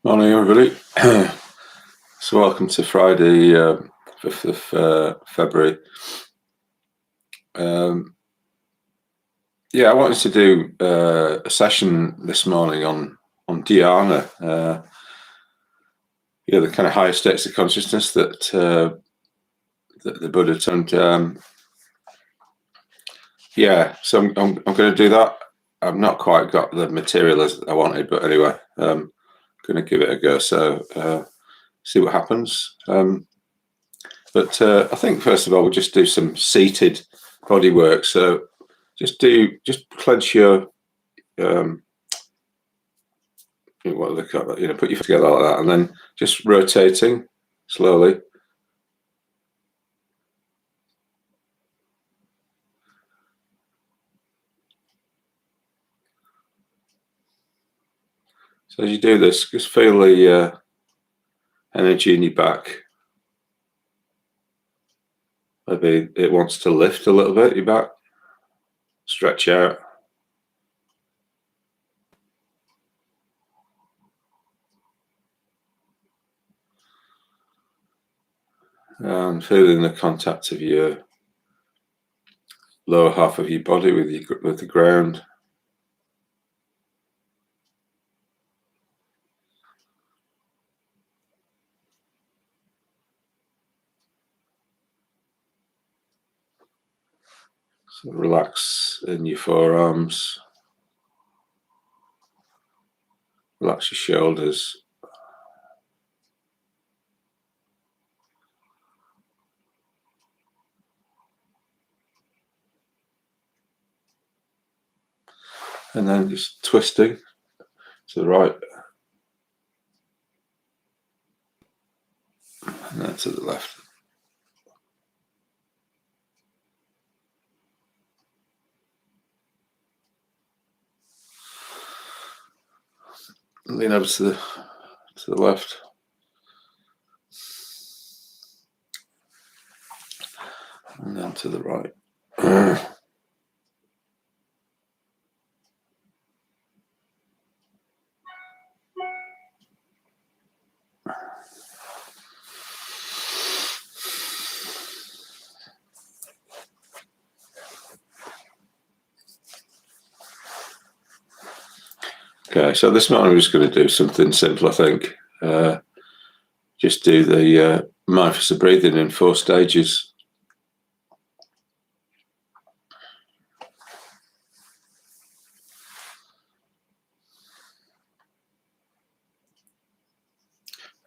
Morning, everybody. So, welcome to Friday, 5th of February. I wanted to do a session this morning on Dhyana, the kind of higher states of consciousness that the Buddha turned. So I'm going to do that. I've not quite got the material as I wanted, but anyway, I'm going to give it a go. So see what happens. But I think first of all we'll just do some seated body work. So just clench your what do they call it? Put your feet together like that, and then just rotating slowly. So as you do this, just feel the energy in your back. Maybe it wants to lift a little bit, your back. Stretch out. And feeling the contact of your lower half of your body with the ground. So relax in your forearms. Relax your shoulders. And then just twisting to the right. And then to the left. Lean over to the left. And then to the right. Okay, so this morning we're just going to do something simple, I think. Just do the mindfulness of breathing in 4 stages.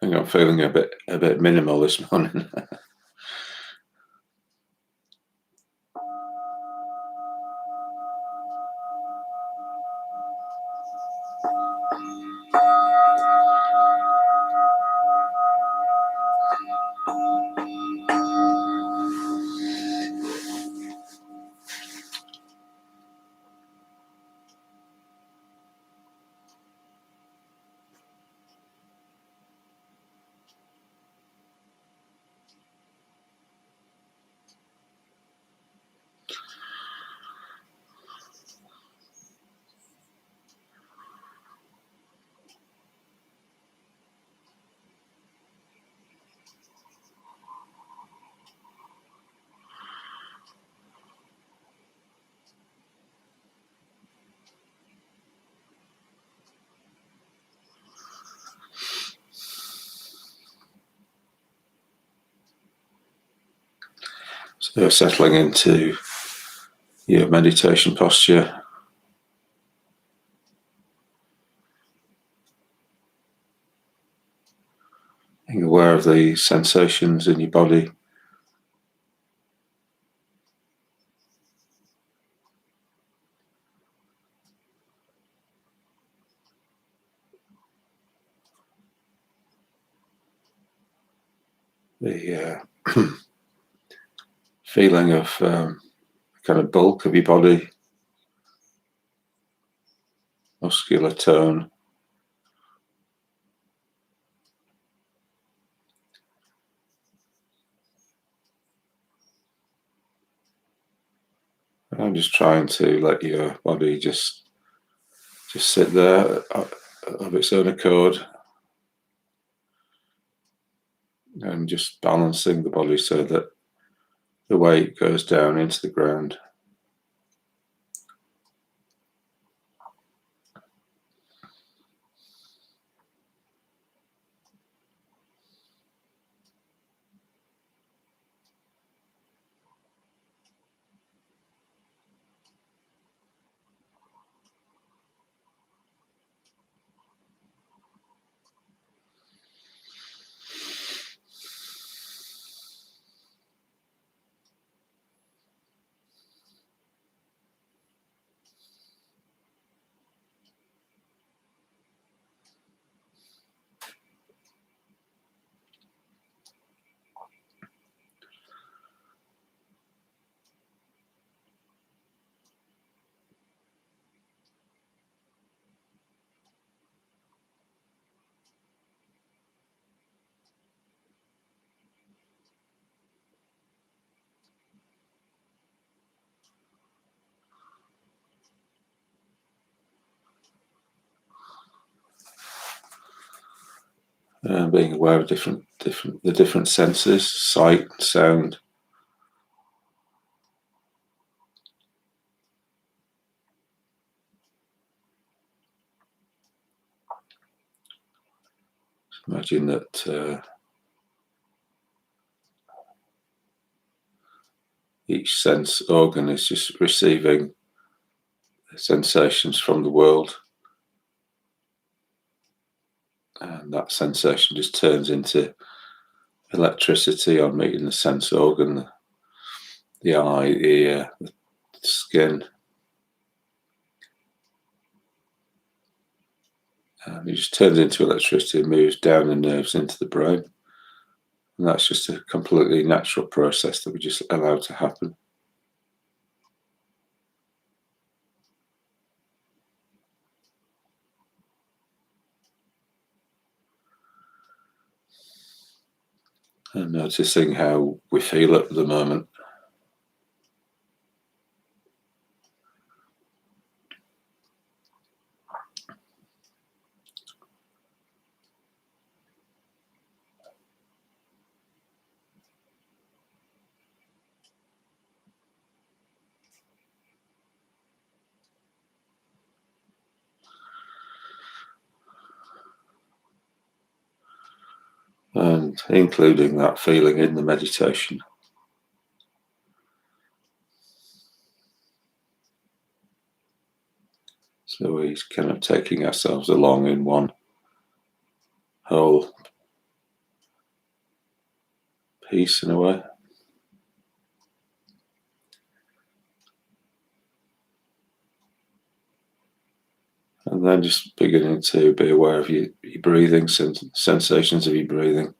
I think I'm feeling a bit minimal this morning. So settling into your meditation posture. Being aware of the sensations in your body. The feeling of kind of bulk of your body, muscular tone. I'm just trying to let your body just sit there of its own accord. and just balancing the body so that the weight goes down into the ground. Being aware of the different senses, sight, sound. Imagine that each sense organ is just receiving sensations from the world, and that sensation just turns into electricity on meeting the sense organ, the eye, the ear, the skin. And it just turns into electricity and moves down the nerves into the brain. And that's just a completely natural process that we just allow to happen. And noticing how we feel at the moment. And including that feeling in the meditation. So we're kind of taking ourselves along in one whole piece in a way. And then just beginning to be aware of your breathing, sensations of your breathing.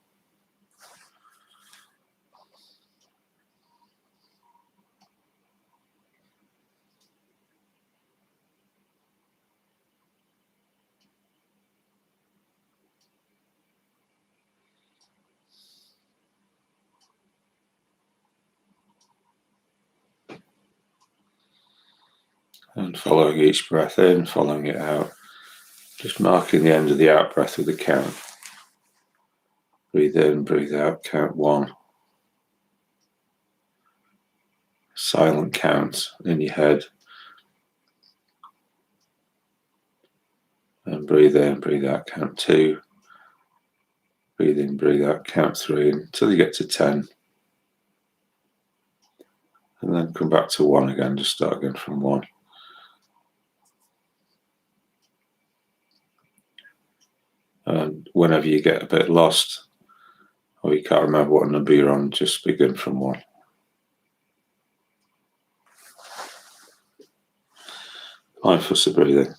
And following each breath in, following it out. Just marking the end of the out breath with a count. Breathe in, breathe out, count 1. Silent count in your head. And breathe in, breathe out, count 2. Breathe in, breathe out, count 3 until you get to 10. And then come back to 1 again, just start again from 1. And whenever you get a bit lost, or you can't remember what number you're on, just begin from 1. Mindfulness of breathing.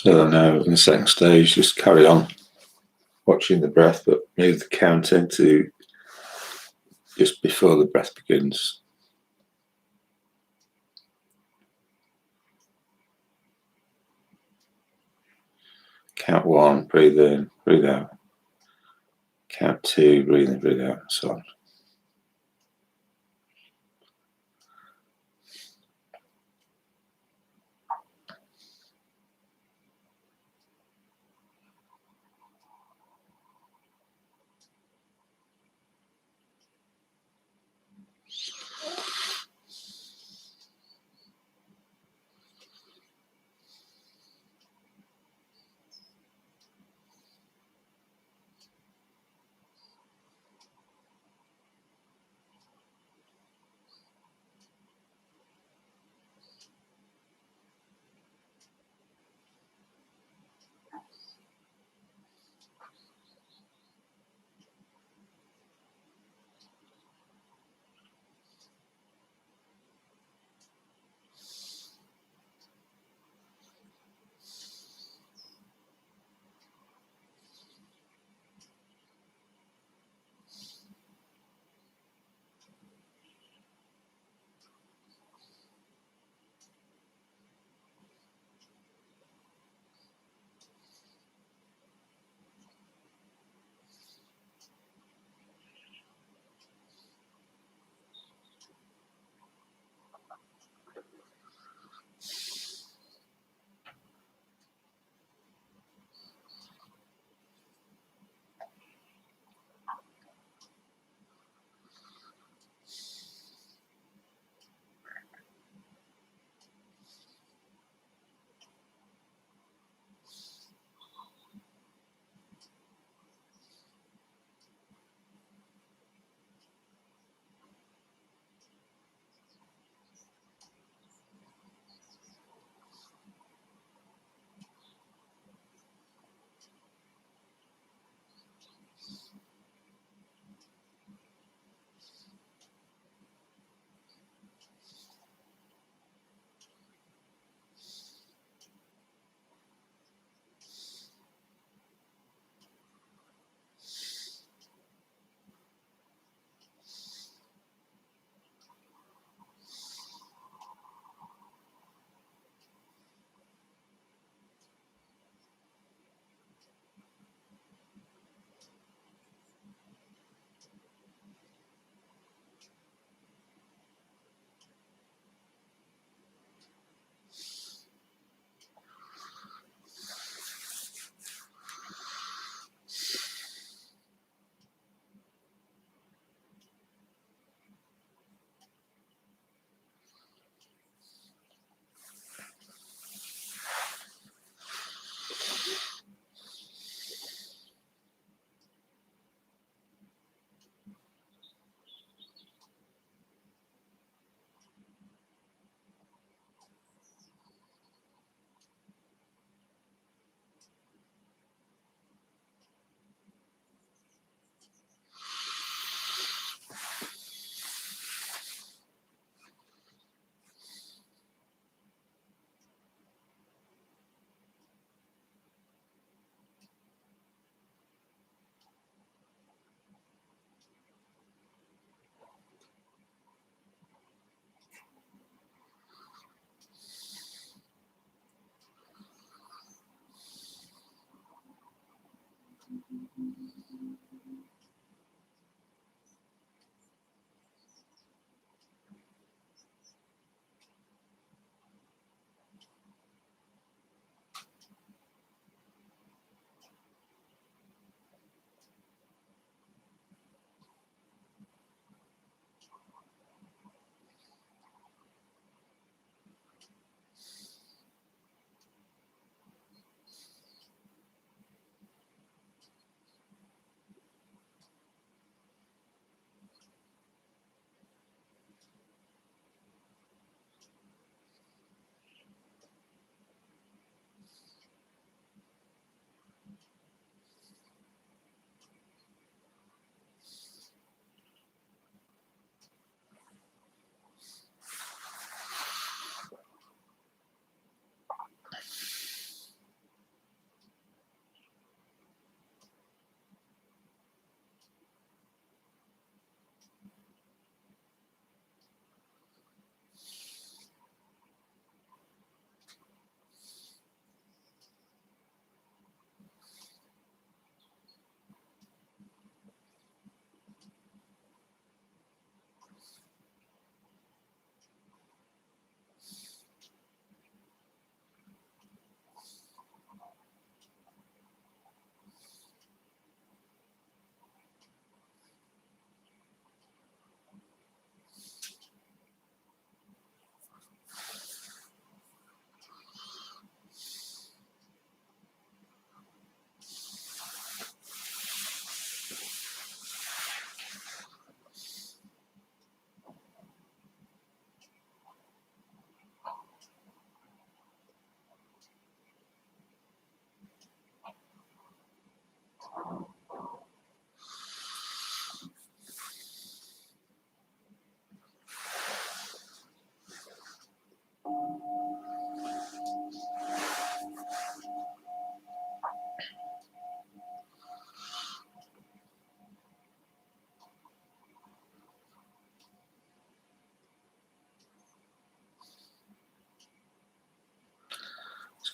So now in the second stage, just carry on watching the breath, but move the count into just before the breath begins. Count 1, breathe in, breathe out. Count 2, breathe in, breathe out, and so on.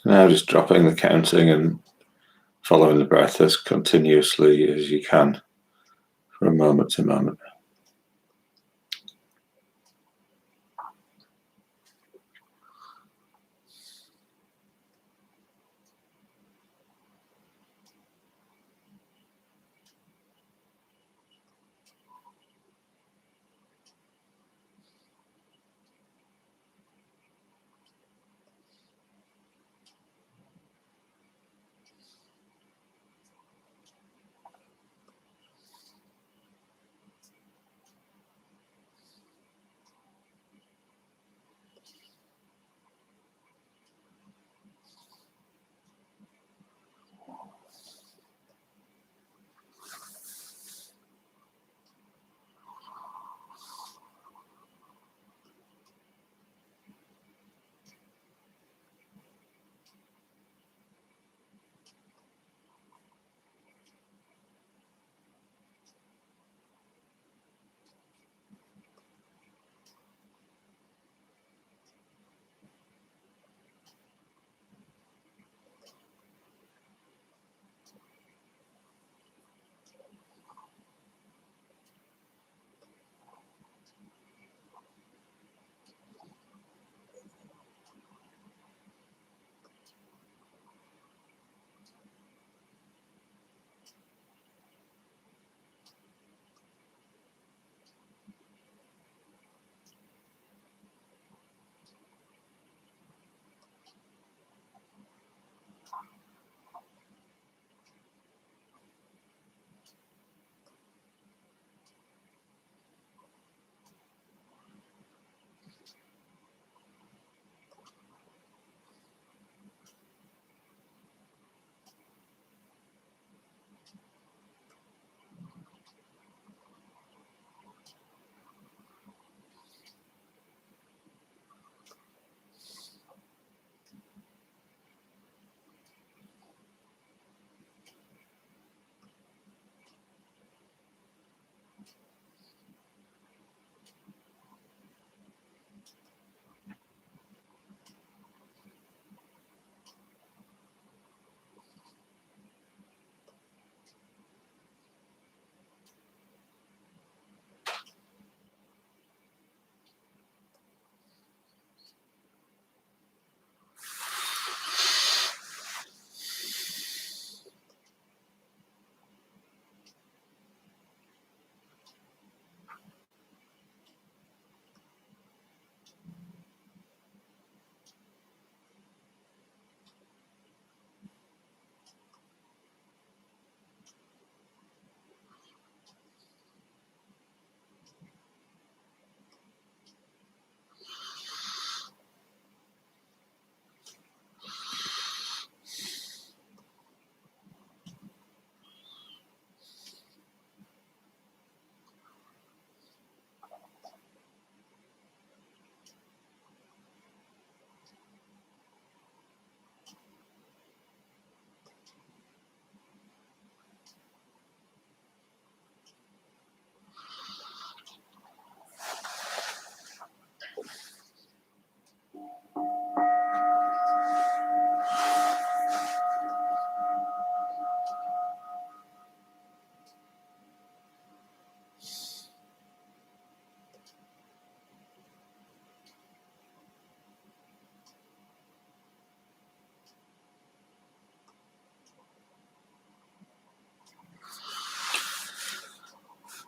Now just dropping the counting and following the breath as continuously as you can from moment to moment.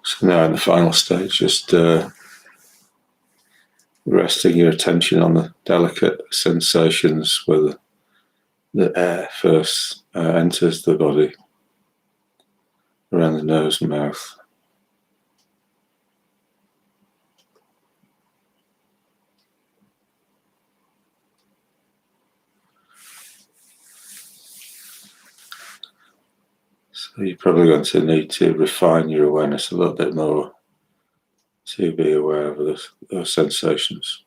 So now in the final stage, just resting your attention on the delicate sensations where the air first enters the body around the nose and mouth. So you're probably going to need to refine your awareness a little bit more to be aware of those sensations.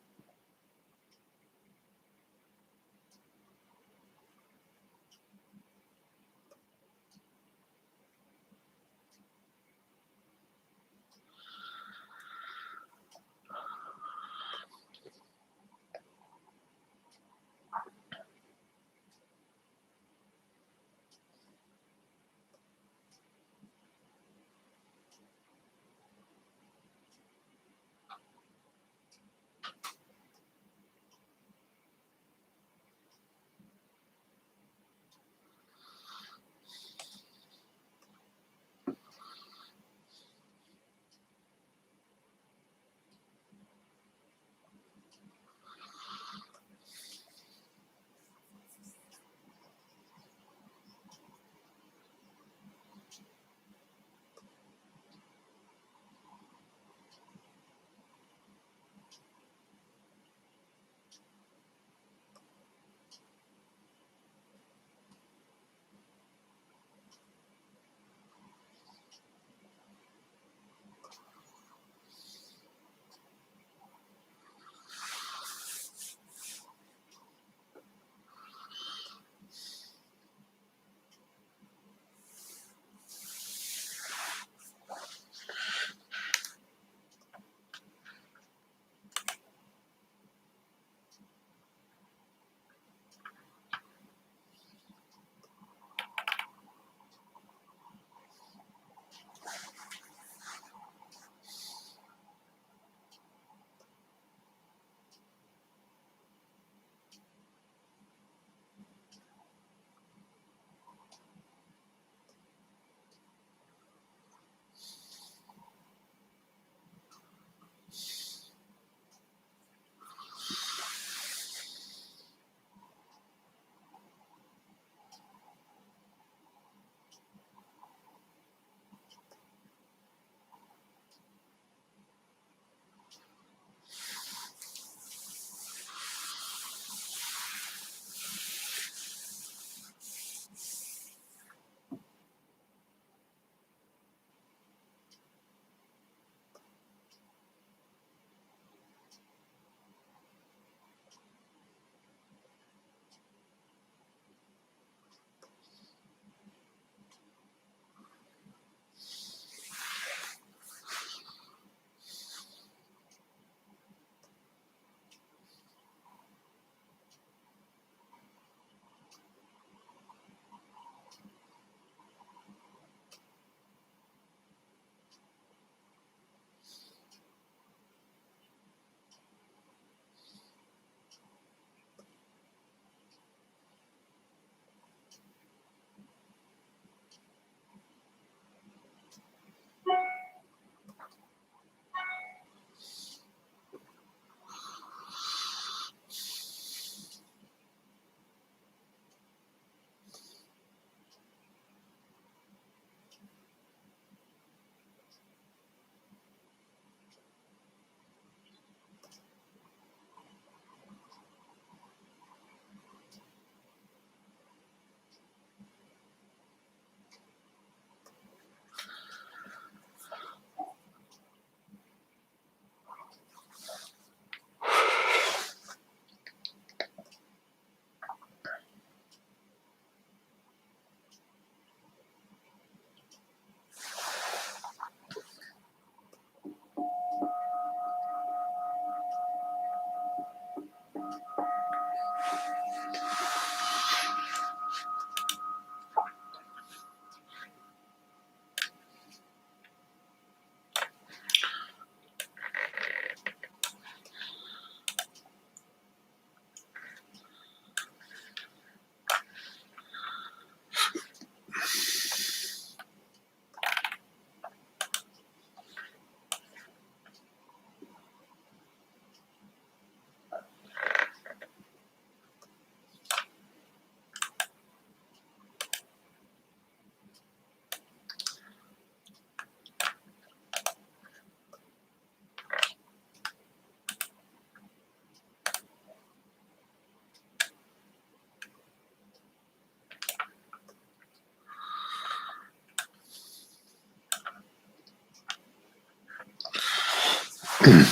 Okay.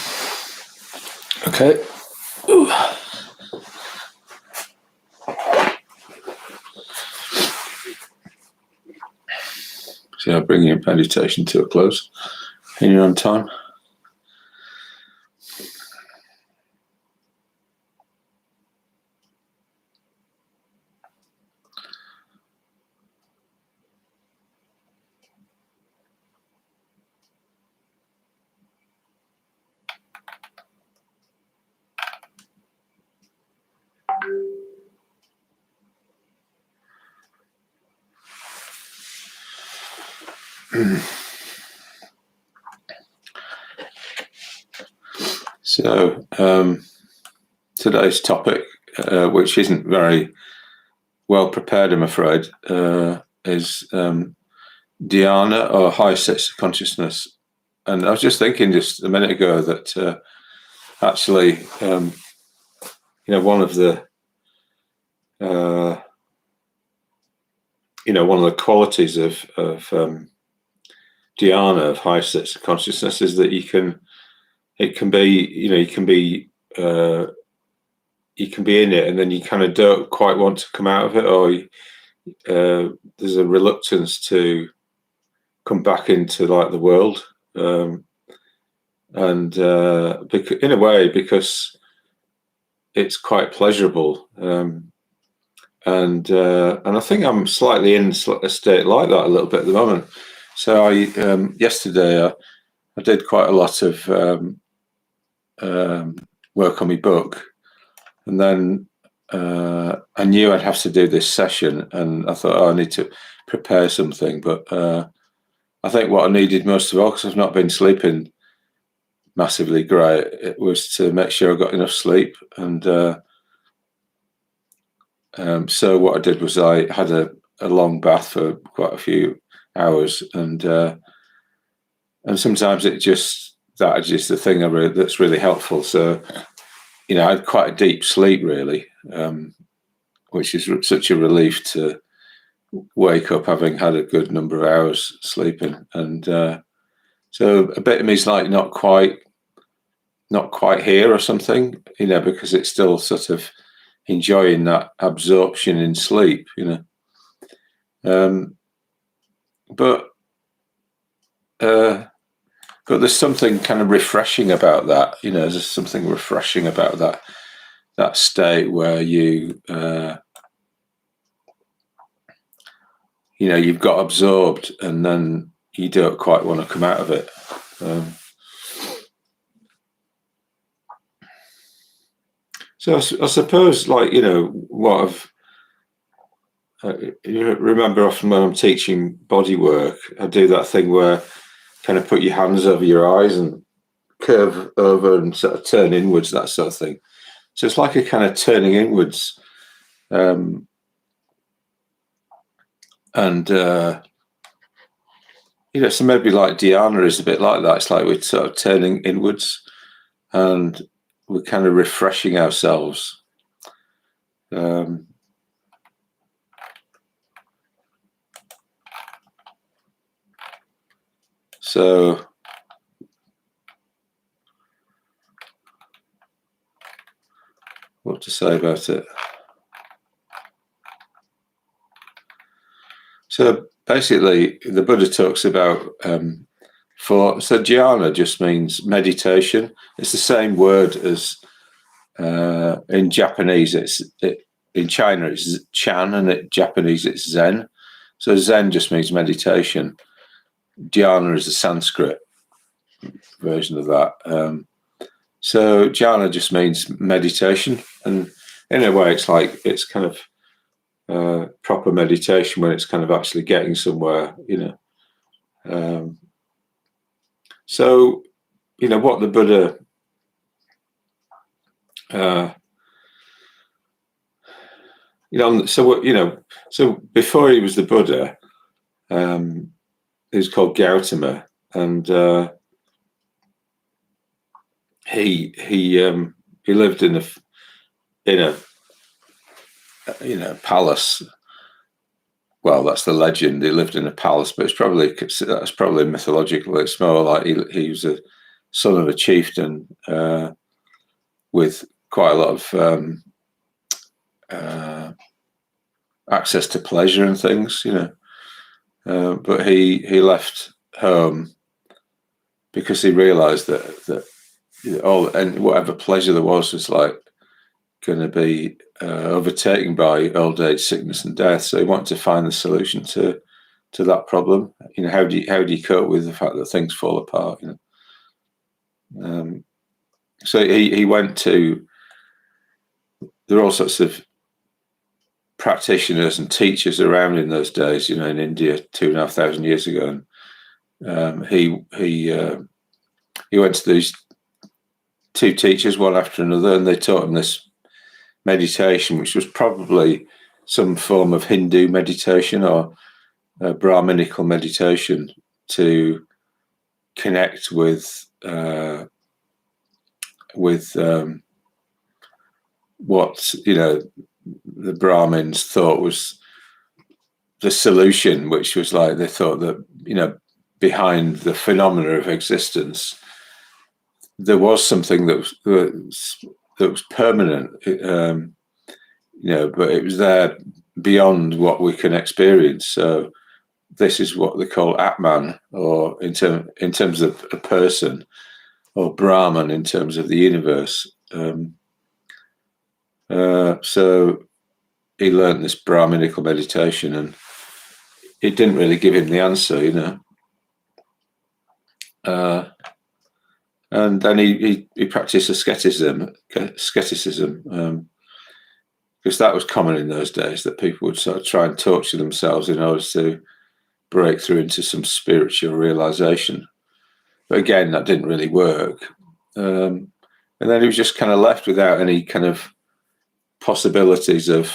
So I'll bring your meditation to a close in your own time. So today's topic, which isn't very well prepared, I'm afraid, is Dhyana, or high states of consciousness. And I was just thinking just a minute ago that actually, one of the one of the qualities of Dhyana, of high states of consciousness, is that you can be in it, and then you kind of don't quite want to come out of it, or there's a reluctance to come back into like the world, and in a way because it's quite pleasurable, and I think I'm slightly in a state like that a little bit at the moment. So yesterday I did quite a lot of work on my book, and then I knew I'd have to do this session, and I thought, I need to prepare something. But I think what I needed most of all, because I've not been sleeping massively great, it was to make sure I got enough sleep. And so what I did was I had a long bath for quite a few hours, and sometimes that is the thing that's really helpful. So I had quite a deep sleep, really, which is such a relief to wake up having had a good number of hours sleeping. And so a bit of me is like not quite here or something, because it's still sort of enjoying that absorption in sleep, but there's something kind of refreshing about that. There's something refreshing about that state where you've got absorbed, and then you don't quite want to come out of it. So I suppose, like, what you remember often when I'm teaching body work, I do that thing where kind of put your hands over your eyes and curve over and sort of turn inwards, that sort of thing. So it's like a kind of turning inwards. And so maybe like Dhyana is a bit like that. It's like we're sort of turning inwards, and we're kind of refreshing ourselves. So what to say about it? So basically, the Buddha talks about so Dhyana just means meditation. It's the same word as in Japanese. In China it's Chan, and in Japanese it's Zen. So Zen just means meditation. Dhyana is the Sanskrit version of that. So Dhyana just means meditation, and in a way, it's kind of proper meditation when it's kind of actually getting somewhere, So, what the Buddha so before he was the Buddha, he was called Gautama, and he lived in a palace. Well, that's the legend. He lived in a palace, but that's probably mythological. It's more like he was son of a chieftain with quite a lot of access to pleasure and things, but he left home because he realised that and whatever pleasure there was like going to be overtaken by old age, sickness, and death. So he wanted to find the solution to that problem. How do you cope with the fact that things fall apart? So he went to. There are all sorts of practitioners and teachers around in those days, in India 2,500 years ago. And he went to these two teachers, one after another, and they taught him this meditation, which was probably some form of Hindu meditation or Brahminical meditation to connect with what the Brahmins thought was the solution, which was like they thought that behind the phenomena of existence there was something that was permanent, but it was there beyond what we can experience. So this is what they call Atman, or in terms of a person, or Brahman in terms of the universe. So he learned this Brahminical meditation, and it didn't really give him the answer, and then he practiced asceticism, because that was common in those days, that people would sort of try and torture themselves in order to break through into some spiritual realization. But again, that didn't really work. And then he was just kind of left without any kind of possibilities of,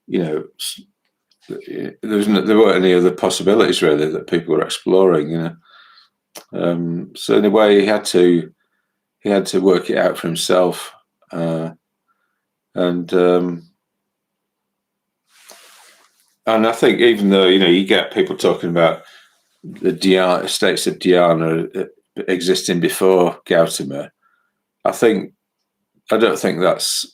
there weren't any other possibilities really that people were exploring, So in a way, he had to work it out for himself, and I think even though you get people talking about the Dhyana, states of Dhyana existing before Gautama, I don't think that's.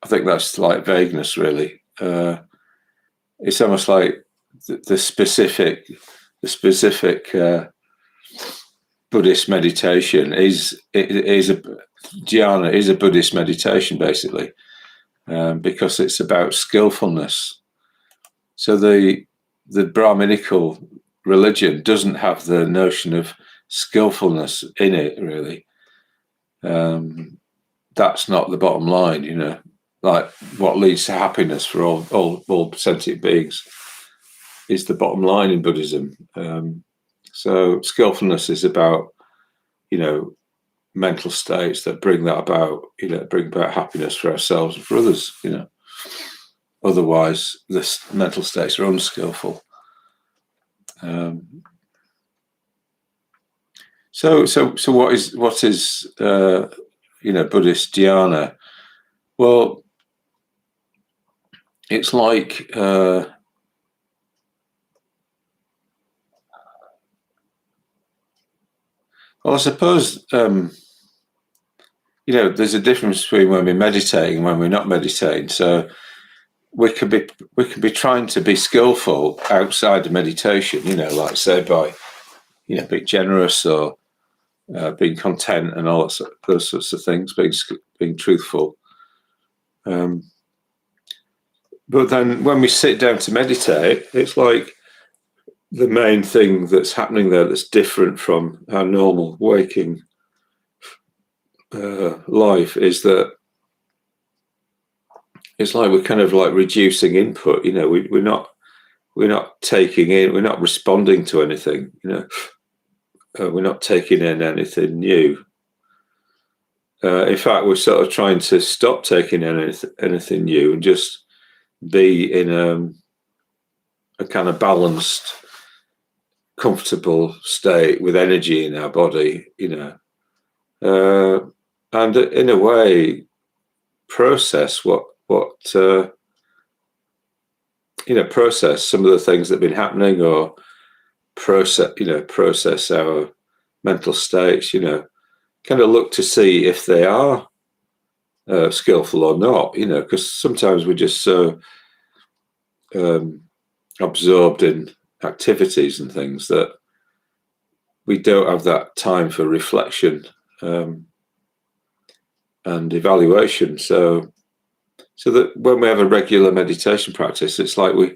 I think that's like vagueness, really. It's almost like the specific Buddhist meditation is a Dhyana is a Buddhist meditation, basically, because it's about skillfulness. So the Brahminical religion doesn't have the notion of skillfulness in it, really. That's not the bottom line, like what leads to happiness for all sentient beings is the bottom line in Buddhism. So skillfulness is about, mental states that bring that about, bring about happiness for ourselves and for others, Otherwise, the mental states are unskillful. So what is Buddhist Dhyana? Well, it's like well, I suppose there's a difference between when we're meditating and when we're not meditating. So we could be trying to be skillful outside of meditation, like say by being generous or being content and all those sorts of things, being truthful. But then when we sit down to meditate, it's like the main thing that's happening there that's different from our normal waking life is that it's like we're kind of like reducing input. We're not taking in, we're not responding to anything. We're not taking in anything new. In fact, we're sort of trying to stop taking in anything new and just be in a kind of balanced, comfortable state with energy in our body, and in a way process process some of the things that have been happening, or process our mental states, kind of look to see if they are skillful or not, because sometimes we're just so absorbed in activities and things that we don't have that time for reflection and evaluation. So that when we have a regular meditation practice, it's like we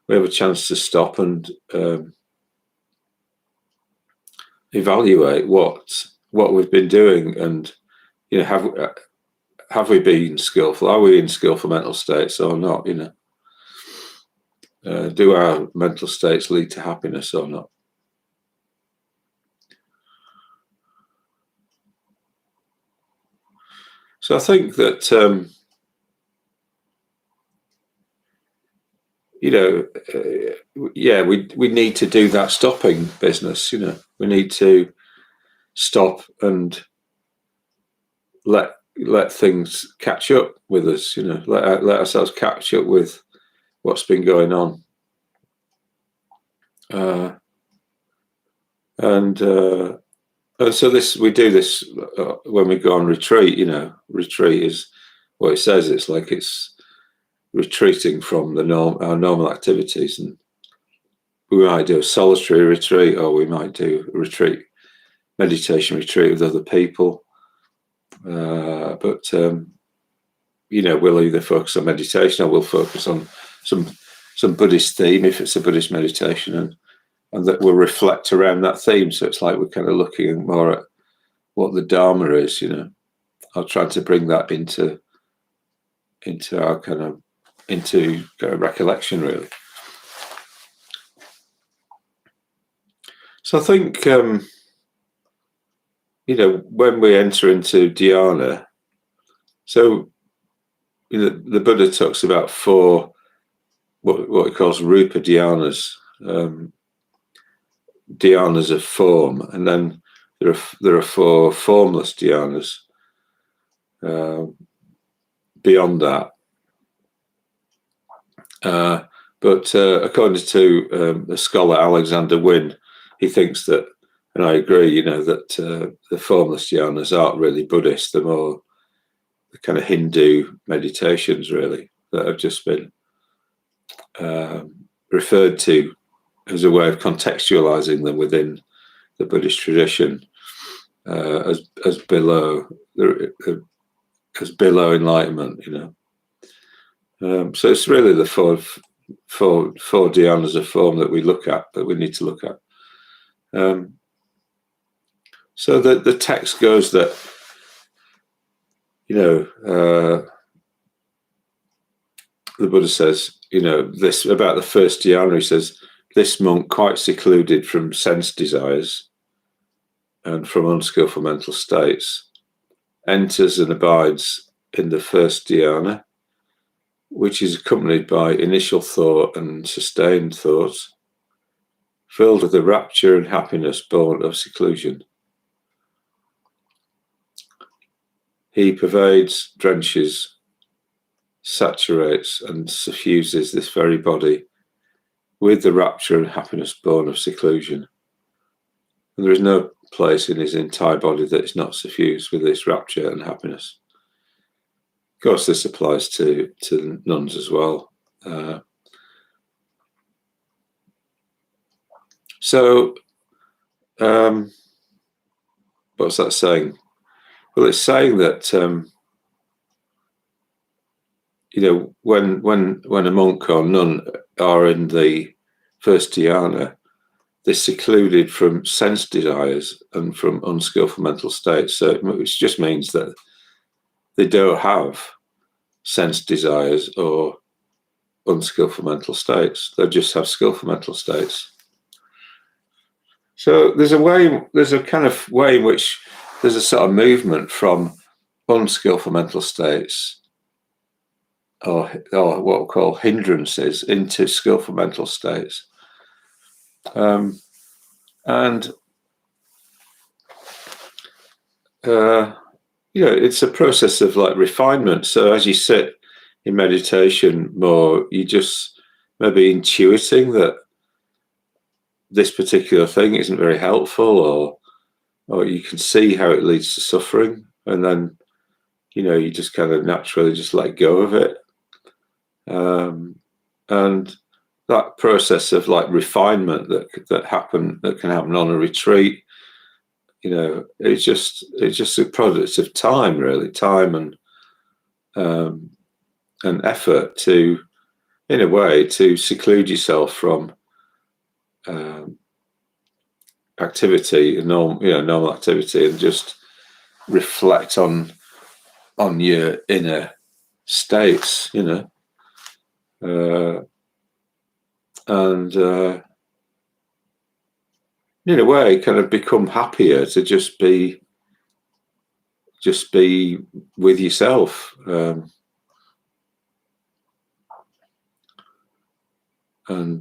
have a chance to stop and evaluate what we've been doing, and have we been skillful? Are we in skillful mental states or not? Do our mental states lead to happiness or not? So I think that we need to do that stopping business. We need to stop and let things catch up with us. Let ourselves catch up with what's been going on, and so we do this when we go on retreat. Retreat is what it says. It's like it's retreating from our normal activities, and we might do a solitary retreat, or we might do a meditation retreat with other people. But we'll either focus on meditation, or we'll focus on some Buddhist theme if it's a Buddhist meditation, and that we'll reflect around that theme. So it's like we're kind of looking more at what the Dharma is. I'll try to bring that into our kind of recollection, really. So I think when we enter into Dhyana, so the Buddha talks about 4 what he calls rupa dhyanas, dhyanas of form, and then there are 4 formless dhyanas beyond that. But according to the scholar Alexander Wynne, he thinks that, and I agree, that the formless dhyanas aren't really Buddhist. They're more the kind of Hindu meditations, really, that have just been referred to as a way of contextualizing them within the Buddhist tradition as below enlightenment. So it's really the four dhyanas of form that we need to look at. So the text goes that the Buddha says, this about the first dhyana. He says, this monk, quite secluded from sense desires and from unskillful mental states, enters and abides in the first dhyana, which is accompanied by initial thought and sustained thought, filled with the rapture and happiness born of seclusion. He pervades, drenches, saturates, and suffuses this very body with the rapture and happiness born of seclusion. And there is no place in his entire body that is not suffused with this rapture and happiness. Of course, this applies to nuns as well. So, what's that saying? Well, it's saying that when a monk or nun are in the first dhyana, they're secluded from sense desires and from unskillful mental states. So, which just means that they don't have sense desires or unskillful mental states. They just have skillful mental states. So there's a kind of way in which there's a sort of movement from unskillful mental states or what we call hindrances into skillful mental states. It's a process of like refinement. So as you sit in meditation more, you just maybe intuiting that this particular thing isn't very helpful, or or you can see how it leads to suffering, and then you just kind of naturally just let go of it. And that process of like refinement that can happen on a retreat, it's just a product of time, really, time and effort to, in a way, to seclude yourself from activity, normal activity, and just reflect on your inner states, and in a way, kind of become happier to just be with yourself, and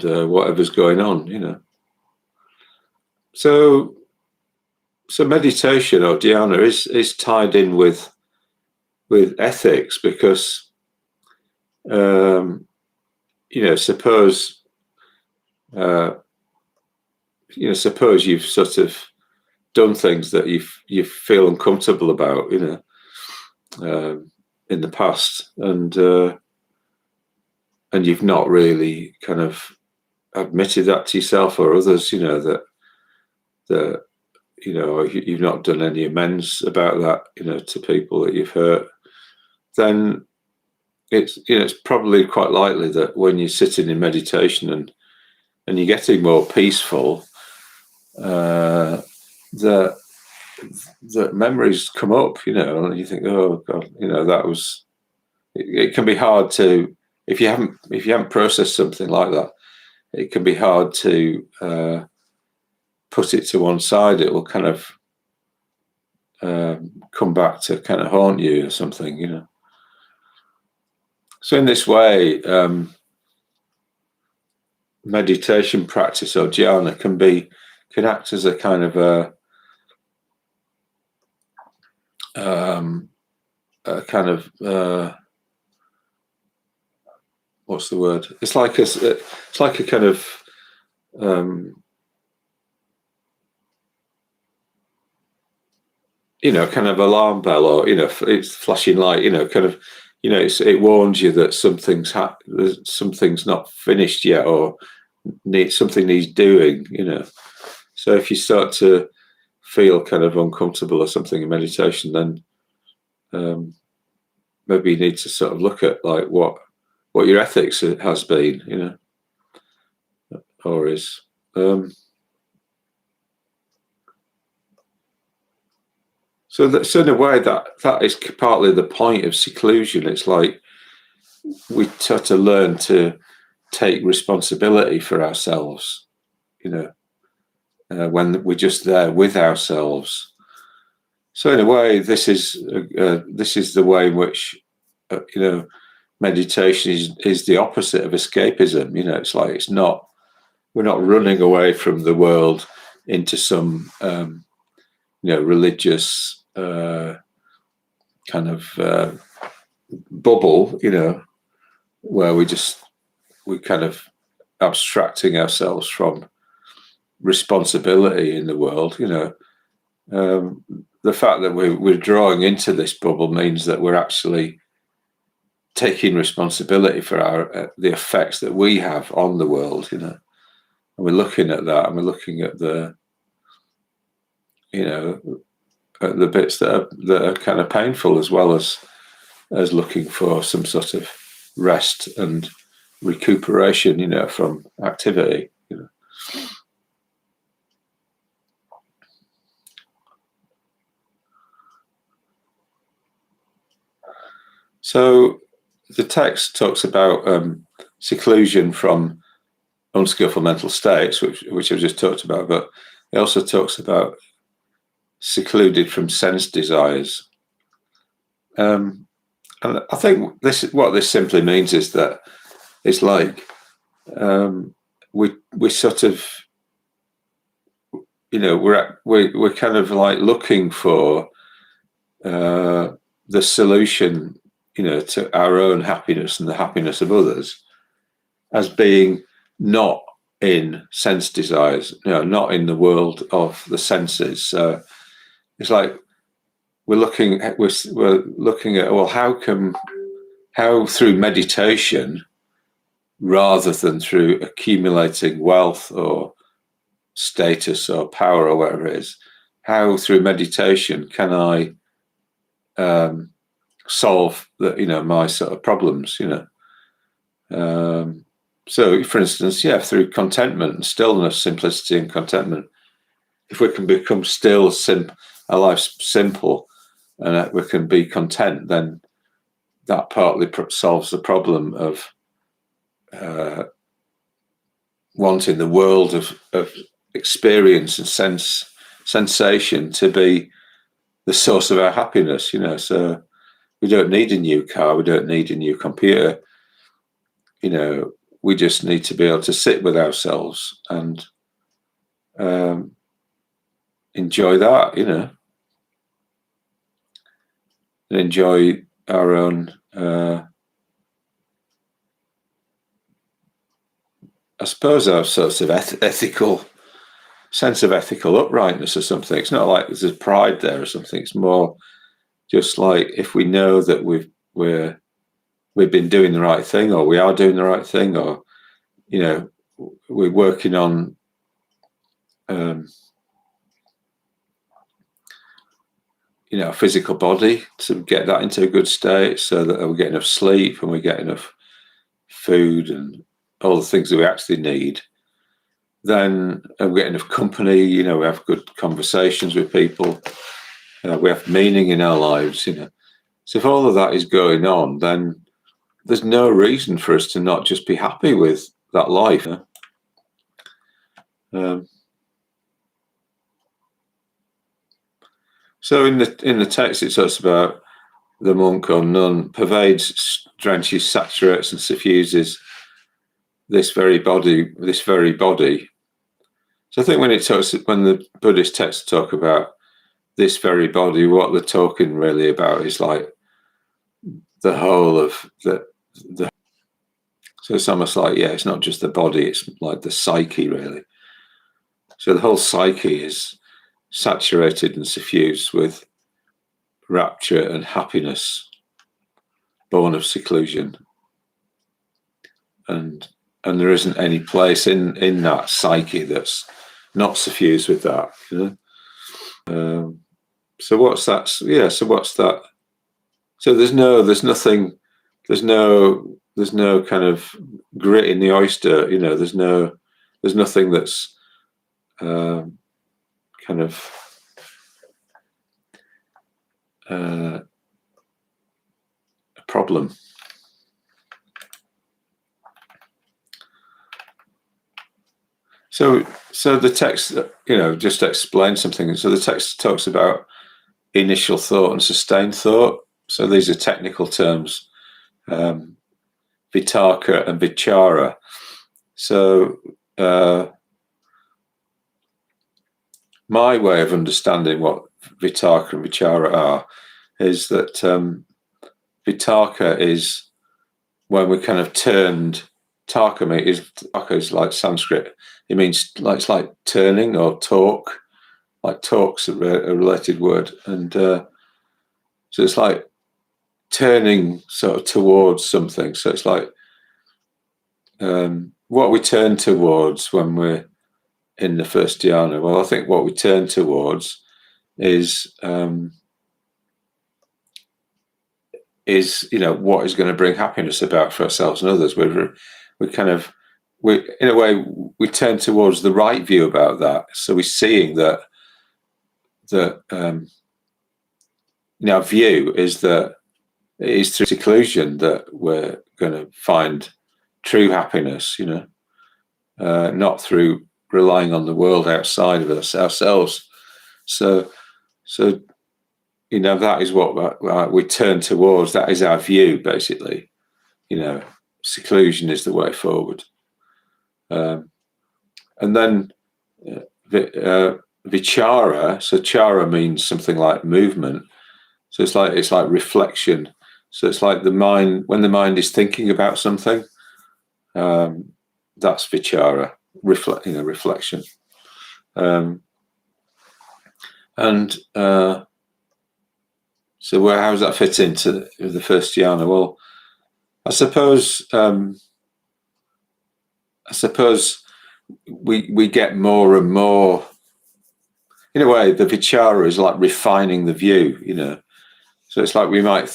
whatever's going on, So meditation or dhyana is tied in with ethics, because suppose suppose you've sort of done things that you feel uncomfortable about, in the past, and you've not really kind of admitted that to yourself or others, that you've not done any amends about that, to people that you've hurt, then it's probably quite likely that when you're sitting in meditation and you're getting more peaceful, that memories come up, and you think, oh God, that was. It can be hard to, if you haven't processed something like that, it can be hard to put it to one side. It will kind of come back to kind of haunt you or something, So in this way, meditation practice or dhyana can act as a kind of a kind of what's the word? It's like a kind of kind of alarm bell, or it's flashing light, kind of, it warns you that something's not finished yet, or something needs doing, So if you start to feel kind of uncomfortable or something in meditation, then maybe you need to sort of look at like what your ethics has been, or is. So in a way, that is partly the point of seclusion. It's like we try to learn to take responsibility for ourselves, when we're just there with ourselves. So in a way, this is the way in which meditation is the opposite of escapism. It's like we're not running away from the world into some religious kind of bubble, where we're kind of abstracting ourselves from responsibility in the world. The fact that we're drawing into this bubble means that we're actually taking responsibility for the effects that we have on the world, and we're looking at that, and we're looking at the at the bits that are kind of painful, as well as looking for some sort of rest and recuperation, from activity. So the text talks about seclusion from unskillful mental states, which I've just talked about, but it also talks about secluded from sense desires. And I think what this simply means is that it's like we sort of, we're kind of like looking for the solution, to our own happiness and the happiness of others, as being not in sense desires, not in the world of the senses. it's like we're looking at well, how through meditation, rather than through accumulating wealth or status or power or whatever it is, how through meditation can I solve my sort of problems, so for instance, through contentment and stillness, simplicity and contentment, if we can become still, our life's simple, and we can be content, then that partly solves the problem of wanting the world of experience and sensation to be the source of our happiness, so we don't need a new car, we don't need a new computer, we just need to be able to sit with ourselves and enjoy that, and enjoy our own I suppose our sorts of ethical sense of ethical uprightness or something. It's not like there's a pride there or something. It's more just like if we know that we've been doing the right thing, or we are doing the right thing, or we're working on our physical body to get that into a good state, so that we get enough sleep and we get enough food and all the things that we actually need. Then we get enough company, we have good conversations with people, we have meaning in our lives, So if all of that is going on, then there's no reason for us to not just be happy with that life. So in the text, it talks about the monk or nun pervades, drenches, saturates, and suffuses this very body. So I think when the Buddhist texts talk about this very body, what they're talking really about is like the whole of the. So it's almost like, it's not just the body, it's like the psyche, really. So the whole psyche is saturated and suffused with rapture and happiness, born of seclusion. And there isn't any place in that psyche that's not suffused with that, So what's that? So what's that? So there's no kind of grit in the oyster, there's nothing that's kind of a problem. So the text, just explains something. So the text talks about initial thought and sustained thought. So these are technical terms, vitarka and vichara. So my way of understanding what vitarka and vichara are is that vitarka is when we kind of turned. Taka is like Sanskrit. It means it's like turning or talk. Like talk's a related word, and so it's like turning sort of towards something. So it's like what we turn towards when we're in the first dhyana. Well, I think what we turn towards is what is going to bring happiness about for ourselves and others. We in a way we turn towards the right view about that. So we're seeing that our view is that it is through seclusion that we're going to find true happiness, not through relying on the world outside of us, ourselves. So that is what we turn towards. That is our view, basically. Seclusion is the way forward. And then vichara. So chara means something like movement. So it's like reflection. So it's like the mind, when the mind is thinking about something, that's vichara, reflection. And so how does that fit into the first dhyana? Well, I suppose we get more and more. In a way, the vichara is like refining the view, So it's like we might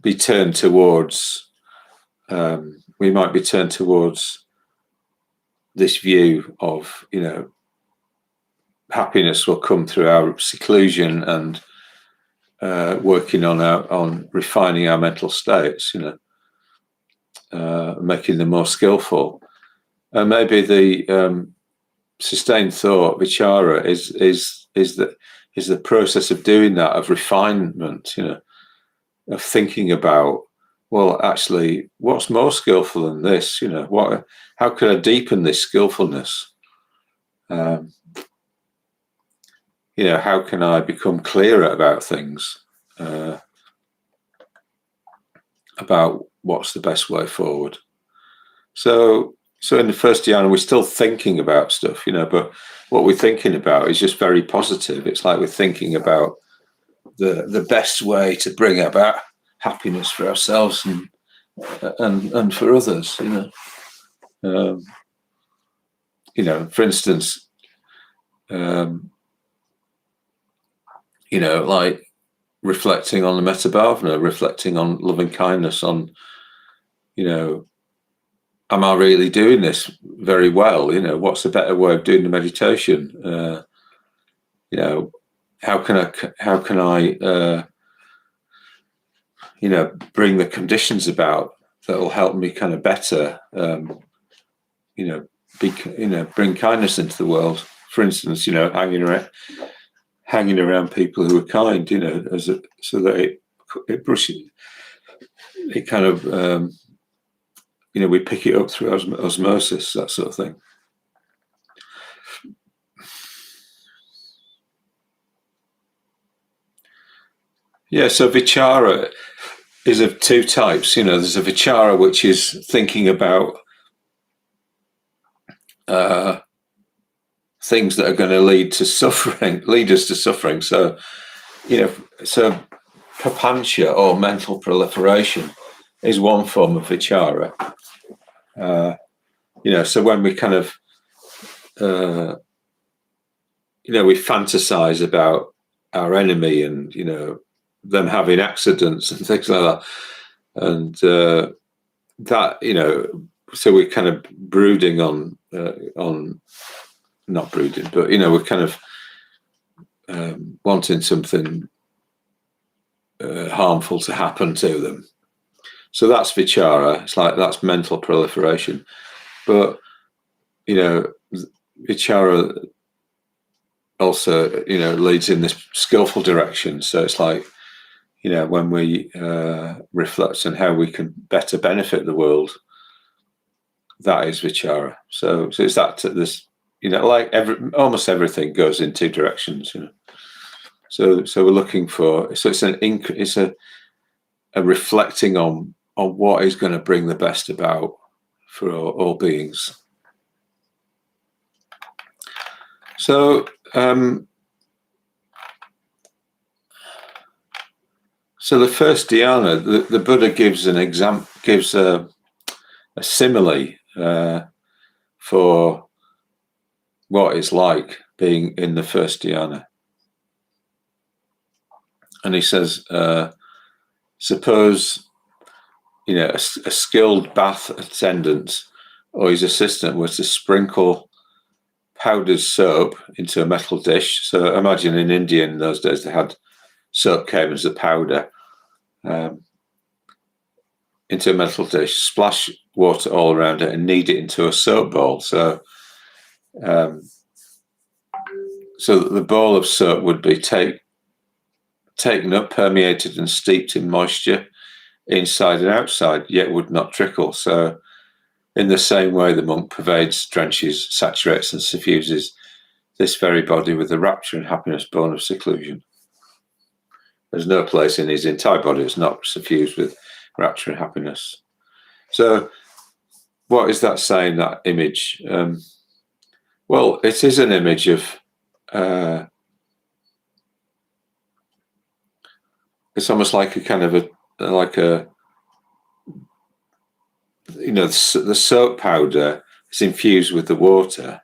be turned towards this view of, happiness will come through our seclusion and working on refining our mental states, making them more skillful. And maybe the sustained thought vichara is the process of doing that, of refinement, of thinking about, well, actually, what's more skillful than this? How could I deepen this skillfulness? How can I become clearer about things? About what's the best way forward. So in the first dhyana, we're still thinking about stuff, but what we're thinking about is just very positive. It's like we're thinking about the best way to bring about happiness for ourselves and for others, for instance, like reflecting on the metta bhavana, reflecting on loving kindness, on, am I really doing this very well? What's a better way of doing the meditation? How can I bring the conditions about that will help me kind of better, bring kindness into the world. For instance, hanging around people who are kind, so that it brushes, it kind of, we pick it up through osmosis, that sort of thing. Yeah, so vichara is of two types. There's a vichara which is thinking about things that are going to lead us to suffering. So, so papancha, or mental proliferation, is one form of vichara. So when we kind of, we fantasize about our enemy and, them having accidents and things like that. And that, so we're kind of brooding on not brooding, but, we're kind of wanting something harmful to happen to them. So that's vichara. It's like, that's mental proliferation. But, vichara also, leads in this skillful direction. So it's like, when we reflect on how we can better benefit the world, that is vichara. So it's that this, like almost everything goes in two directions. So we're looking for. So it's a reflecting on what is going to bring the best about for all beings. So. So the first dhyana, the Buddha gives an example, gives a simile for what it's like being in the first dhyana, and he says, suppose a skilled bath attendant or his assistant were to sprinkle powdered soap into a metal dish. So imagine in India in those days they had soap came as a powder. Into a metal dish, splash water all around it, and knead it into a soap ball. So, so that the ball of soap would be taken up, permeated, and steeped in moisture, inside and outside, yet would not trickle. So, in the same way, the monk pervades, drenches, saturates, and suffuses this very body with the rapture and happiness born of seclusion. There's no place in his entire body that's not suffused with rapture and happiness. So what is that saying, that image? Well, it is an image of. It's almost like a kind of the soap powder is infused with the water,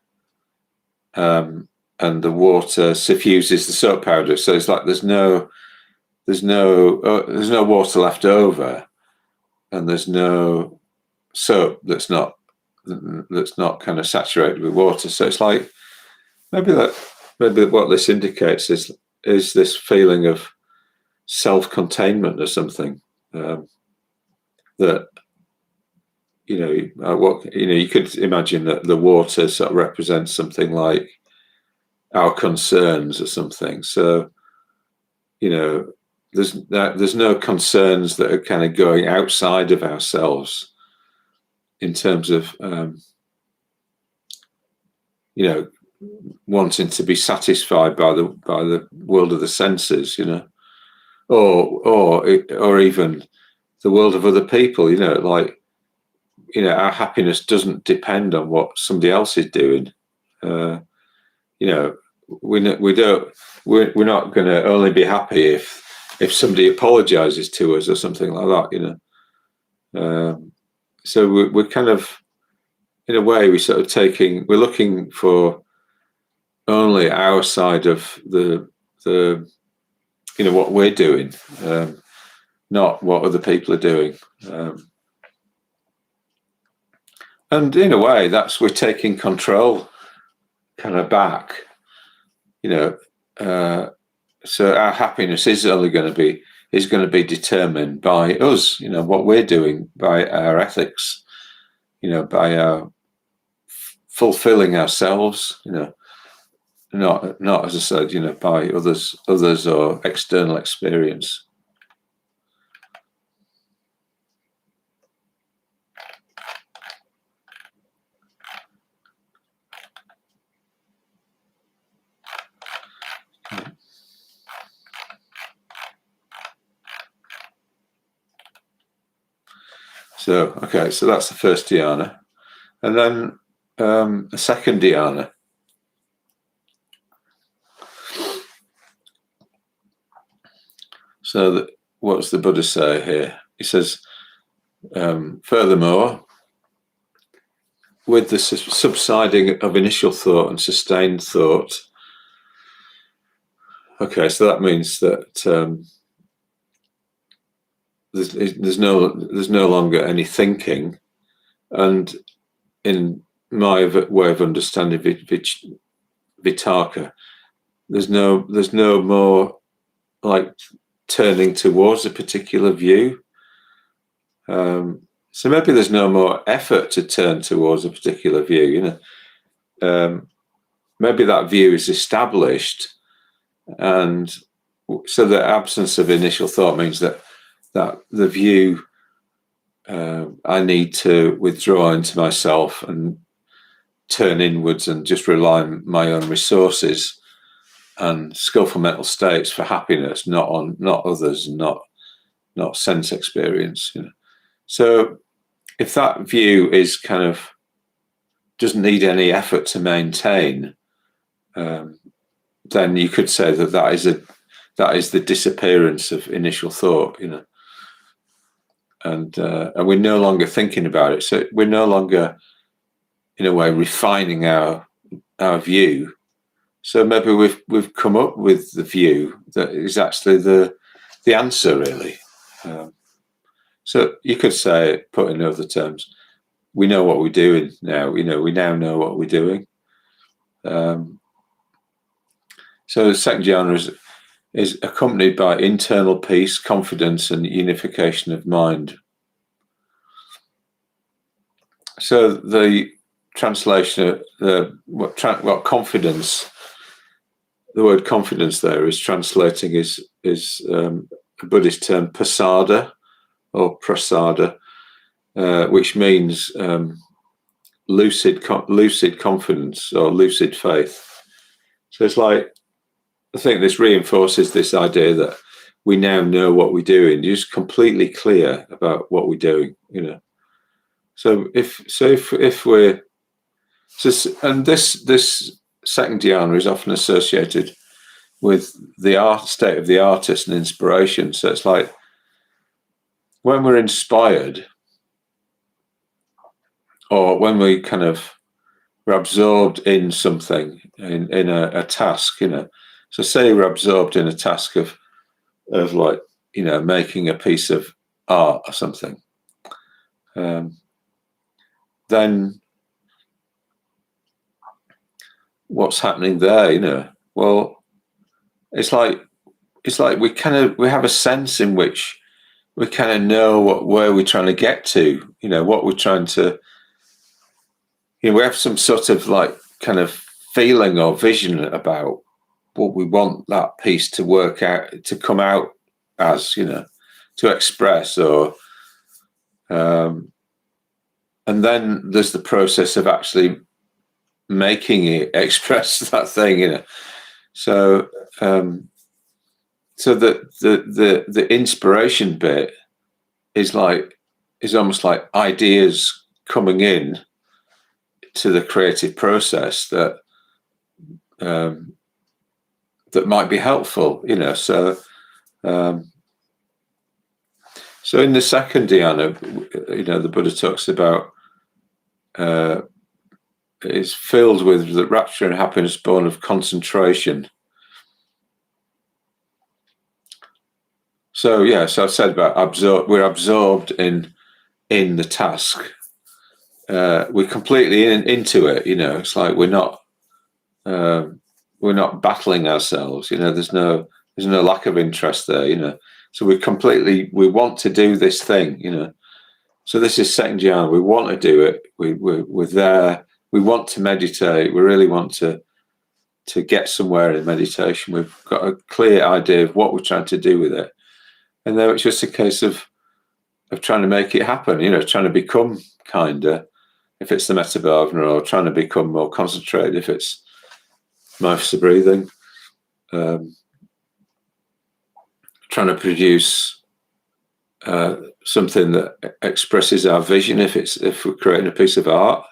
and the water suffuses the soap powder. So it's like there's no water left over, and there's no soap that's not kind of saturated with water. So it's like maybe what this indicates is this feeling of self-containment or something, that you could imagine that the water sort of represents something like our concerns or something. So there's no concerns that are kind of going outside of ourselves in terms of wanting to be satisfied by the world of the senses, or even the world of other people. Our happiness doesn't depend on what somebody else is doing. We're not going to only be happy if somebody apologizes to us or something like that. So we're kind of, in a way, we're looking for only our side of the what we're doing, not what other people are doing. And in a way, we're taking control kind of back, so our happiness is going to be determined by us, what we're doing, by our ethics, by our fulfilling ourselves, not as I said, by others or external experience. So that's the first dhyana, and then the second dhyana. So what does the Buddha say here? He says, furthermore, with the subsiding of initial thought and sustained thought. Okay, so that means that there's no longer any thinking, and in my way of understanding vitarka, there's no more like turning towards a particular view. So maybe there's no more effort to turn towards a particular view. Maybe that view is established, and so the absence of initial thought means that the view, I need to withdraw into myself and turn inwards and just rely on my own resources and skillful mental states for happiness, not others, not sense experience. So if that view is kind of doesn't need any effort to maintain, then you could say that is the disappearance of initial thought, and we're no longer thinking about it. So we're no longer, in a way, refining our view. So maybe we've come up with the view that is actually the answer, really. So you could say, put in other terms, we know what we're doing now. We now know what we're doing. So the second jhana is accompanied by internal peace, confidence, and unification of mind. So the translation of what confidence, the word confidence there is translating is a Buddhist term pasada or prasada, which means lucid confidence or lucid faith. So it's like, I think this reinforces this idea that we now know what we're doing. You're just completely clear about what we're doing, So if we're And this second dhyana is often associated with the art state of the artist and inspiration. So it's like when we're inspired, or when we're absorbed in something, in a task, So say we're absorbed in a task of like, making a piece of art or something. Then what's happening there? Well, it's like we have a sense in which we kind of know where we're trying to get to, what we're trying to, we have some sort of like kind of feeling or vision about what we want that piece to work out, to come out as, to express, or and then there's the process of actually making it express that thing, So so the inspiration bit is almost like ideas coming in to the creative process that that might be helpful, So in the second dhyana, the Buddha talks about is filled with the rapture and happiness born of concentration. So so I've said about we're absorbed in the task. We're completely into it. It's like we're not battling ourselves. There's no lack of interest there. So we want to do this thing. So this is second jhana. We want to do it. We're there. We want to meditate. We really want to get somewhere in meditation. We've got a clear idea of what we're trying to do with it. And then it's just a case of trying to make it happen, trying to become kinder if it's the metta bhavana, or trying to become more concentrated if it's mindful breathing, trying to produce something that expresses our vision if we're creating a piece of art,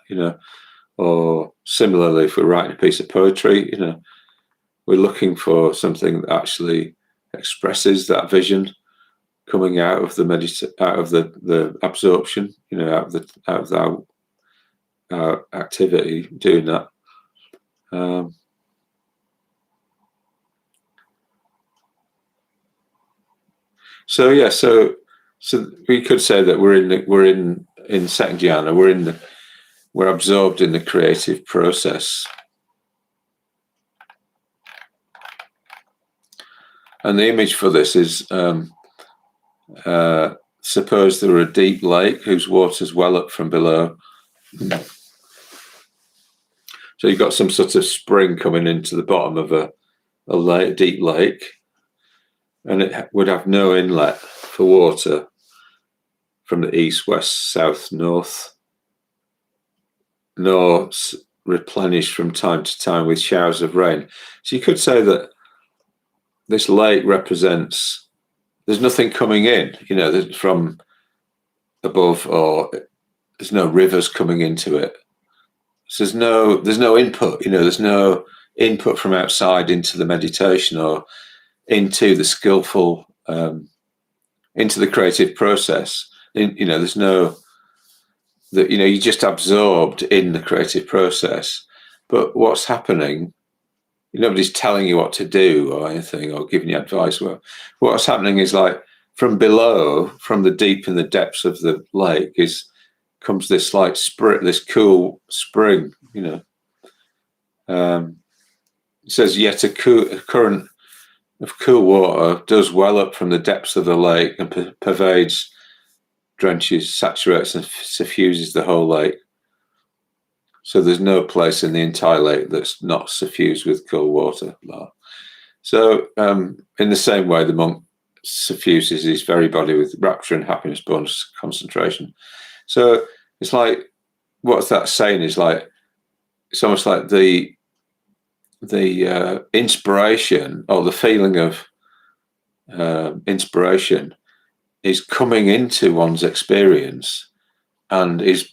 or similarly if we're writing a piece of poetry, we're looking for something that actually expresses that vision coming out of the absorption, out of our activity, doing that. So we could say that we're in second jhana. We're absorbed in the creative process, and the image for this is. Suppose there were a deep lake whose waters well up from below. So you've got some sort of spring coming into the bottom of a deep lake, and it would have no inlet for water from the east, west, south, north, nor replenished from time to time with showers of rain. So you could say that this lake represents, there's nothing coming in, from above, or there's no rivers coming into it. So there's no input, there's no input from outside into the meditation or into the skillful, into the creative process. There's no, that, you're just absorbed in the creative process. But what's happening, nobody's telling you what to do or anything, or giving you advice. Well, what's happening is like from below, from the deep in the depths of the lake, comes this like this cool spring. It says, yet a current of cool water does well up from the depths of the lake and pervades, drenches, saturates, and suffuses the whole lake. So there's no place in the entire lake that's not suffused with cold water. So in the same way, the monk suffuses his very body with rapture and happiness born of concentration. So it's like, what's that saying is like, it's almost like the inspiration, or the feeling of inspiration, is coming into one's experience and is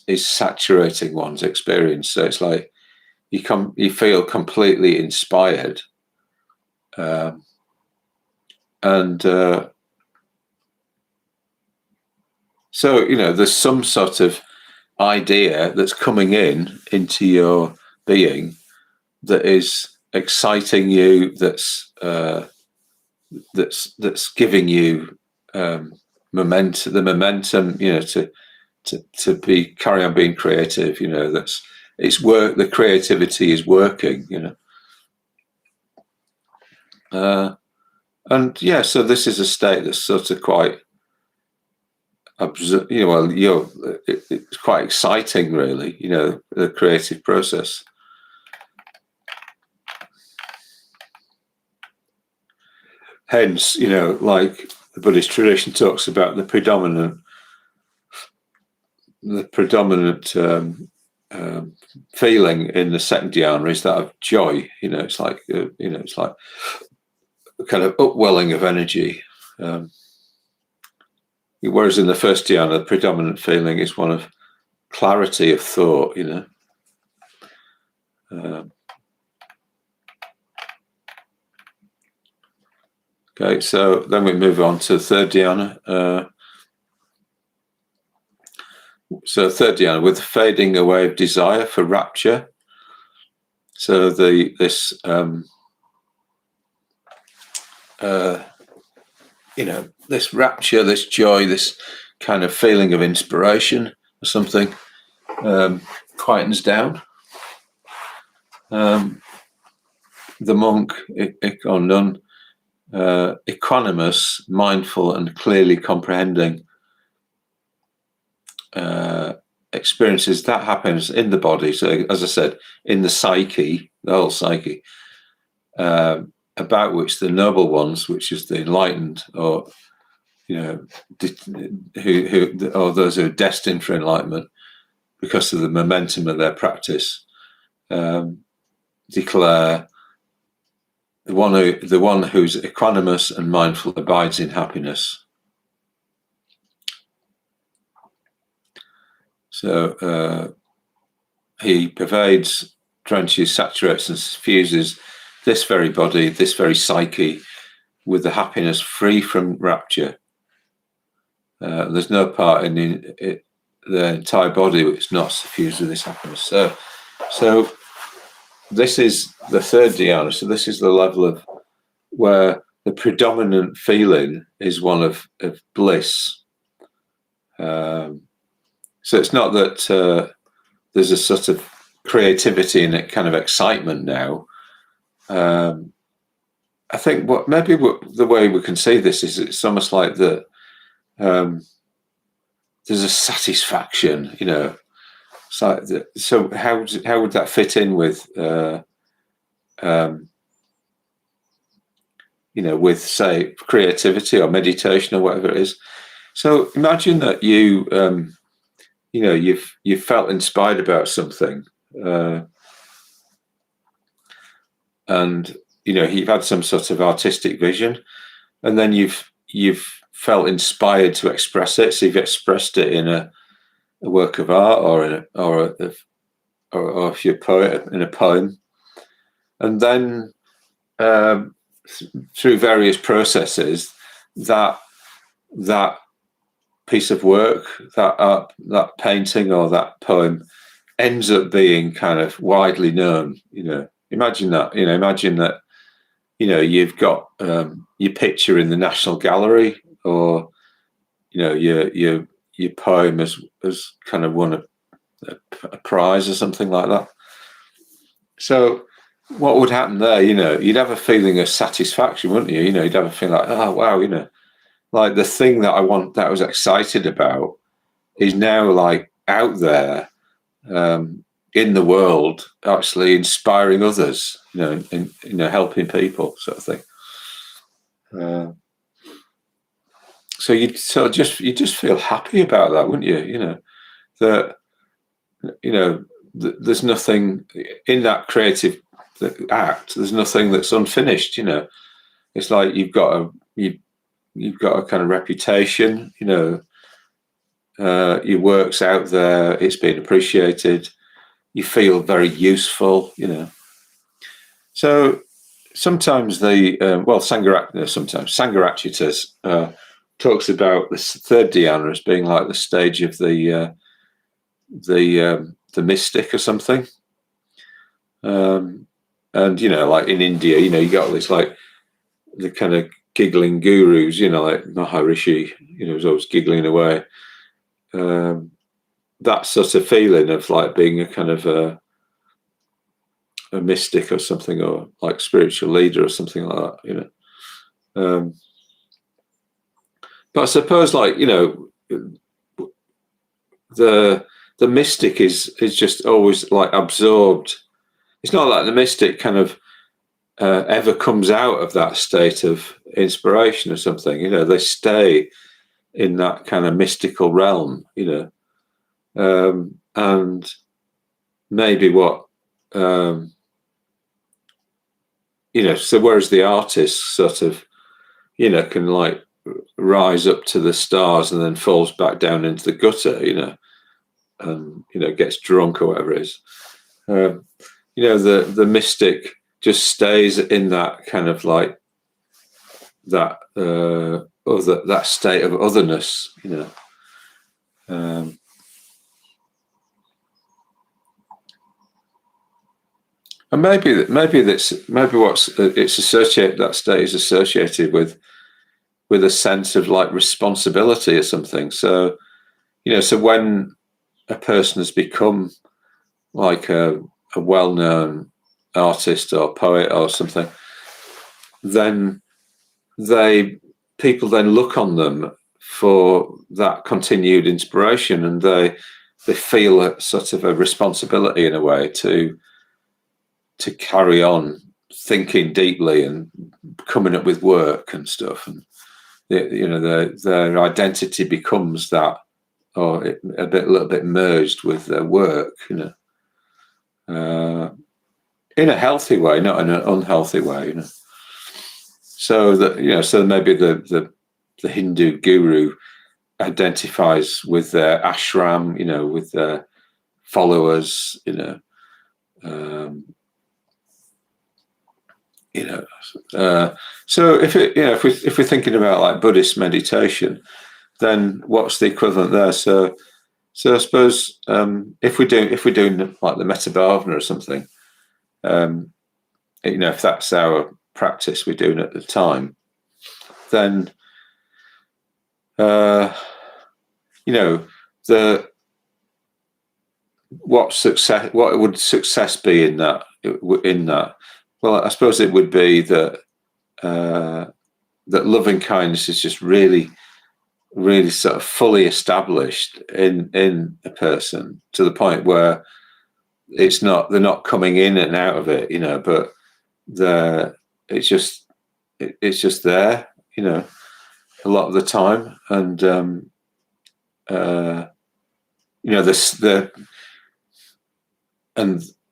is saturating one's experience. So it's like you feel completely inspired, and so there's some sort of idea that's coming into your being that is exciting you, that's giving you momentum, to carry on being creative. It's work. The creativity is working. And yeah, so this is a state that's sort of quite, it's quite exciting, really. The creative process. Hence, like the Buddhist tradition talks about the predominant feeling in the second dhyana is that of joy. It's like it's like a kind of upwelling of energy. Whereas in the first dhyana, the predominant feeling is one of clarity of thought. Okay, so then we move on to the third dhyana. So third dhyana, with the fading away of desire for rapture. So this rapture, this joy, this kind of feeling of inspiration or something quietens down. The monk or nun, equanimous, mindful, and clearly comprehending experiences that happens in the body. So, as I said, in the psyche, the whole psyche, about which the noble ones, which is the enlightened, or who or those who are destined for enlightenment because of the momentum of their practice, declare the one who's equanimous and mindful abides in happiness. So he pervades, drenches, saturates, and suffuses this very body, this very psyche, with the happiness free from rapture. There's no part in the entire body which is not suffused with this happiness. So this is the third dhyana. So this is the level of where the predominant feeling is one of bliss. So it's not that there's a sort of creativity and a kind of excitement now. I think the way we can see this is it's almost like that there's a satisfaction, So how would that fit in with with, say, creativity or meditation or whatever it is? So imagine that you've felt inspired about something, and you've had some sort of artistic vision, and then you've felt inspired to express it. So you've expressed it in a work of art, or if you're a poet, in a poem, and then through various processes, that piece of work, that art, that painting or that poem ends up being kind of widely known. Imagine that. Imagine that. You've got your picture in the National Gallery, or your poem has kind of won a prize or something like that. So what would happen there? You'd have a feeling of satisfaction, wouldn't you? You'd have a feeling like, oh wow, like the thing that I was excited about is now like out there in the world, actually inspiring others, helping people, sort of thing. So you just feel happy about that, wouldn't you? That there's nothing in that creative act. There's nothing that's unfinished. It's like you've got a kind of reputation. your work's out there, it's being appreciated, you feel very useful, So sometimes Sangharakshita talks about this third dhyana as being like the stage of the mystic or something. And like in India, you got all this like the kind of giggling gurus, like Maharishi, was always giggling away. That sort of feeling of like being a kind of a mystic or something, or like spiritual leader or something like that, but I suppose, like, the mystic is just always like absorbed. It's not like the mystic kind of ever comes out of that state of inspiration or something. They stay in that kind of mystical realm. And maybe what so whereas the artist sort of can like rise up to the stars and then falls back down into the gutter, and gets drunk or whatever it is, the mystic just stays in that kind of like that that state of otherness, and maybe what's it's associated, that state is associated with a sense of like responsibility or something. So so when a person has become like a well-known artist or poet or something, then people then look on them for that continued inspiration, and they feel a sort of a responsibility in a way to carry on thinking deeply and coming up with work and stuff, and their identity becomes that, or a little bit merged with their work, in a healthy way, not in an unhealthy way, So that so maybe the Hindu guru identifies with their ashram, with their followers, so if we're thinking about like Buddhist meditation, then what's the equivalent there? So I suppose if we're doing like the Metta Bhavana or something, if that's our practice we're doing at the time, then what would success be in that? Well, I suppose it would be that that loving kindness is just really, really sort of fully established in a person, to the point where they're not coming in and out of it, but it's just there, a lot of the time, and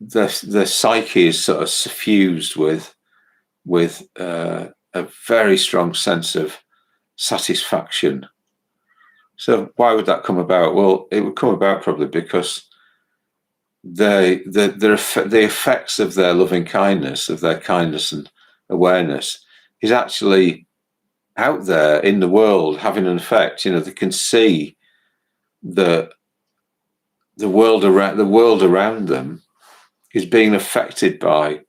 the psyche is sort of suffused with a very strong sense of satisfaction. So why would that come about? Well, it would come about probably because the effects of their loving kindness, of their kindness and awareness, is actually out there in the world having an effect. They can see that the world around them is being affected by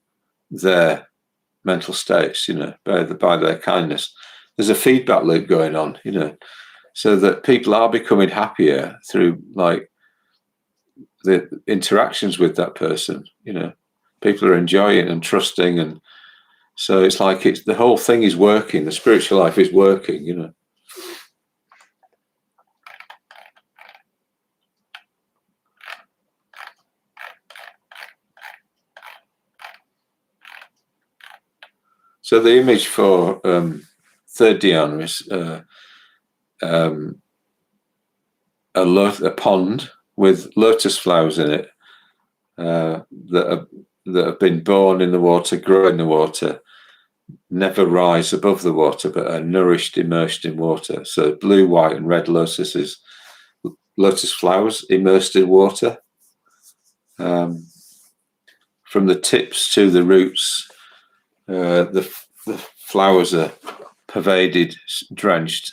their mental states, by their kindness. There's a feedback loop going on, so that people are becoming happier through like the interactions with that person. People are enjoying and trusting, and so it's like the whole thing is working. The spiritual life is working. So the image for third dhyana is a pond with lotus flowers in it that have been born in the water, grow in the water, never rise above the water, but are nourished, immersed in water. So blue, white, and red lotuses lotus flowers immersed in water. From the tips to the roots, the flowers are pervaded, drenched,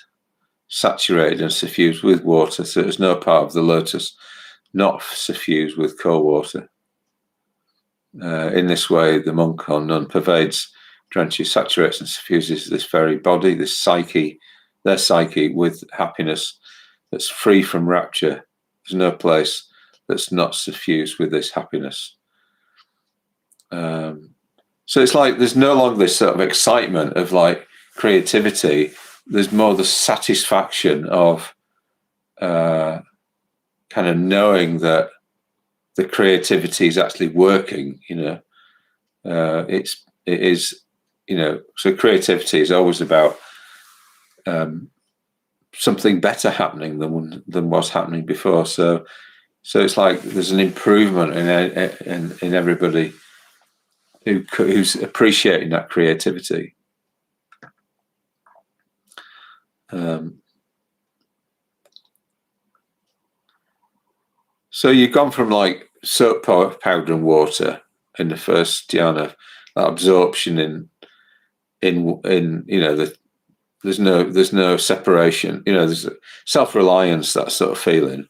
saturated and suffused with water, so there's no part of the lotus not suffused with cold water. In this way, the monk or nun pervades, drenches, saturates and suffuses this very body, this psyche, their psyche, with happiness that's free from rapture. There's no place that's not suffused with this happiness. So it's like there's no longer this sort of excitement of like creativity. There's more the satisfaction of kind of knowing that the creativity is actually working. It is, so creativity is always about something better happening than was happening before. So it's like there's an improvement in everybody who's appreciating that creativity. So you've gone from like soap powder and water in the first dhyana, that absorption in there's no separation. There's self-reliance, that sort of feeling.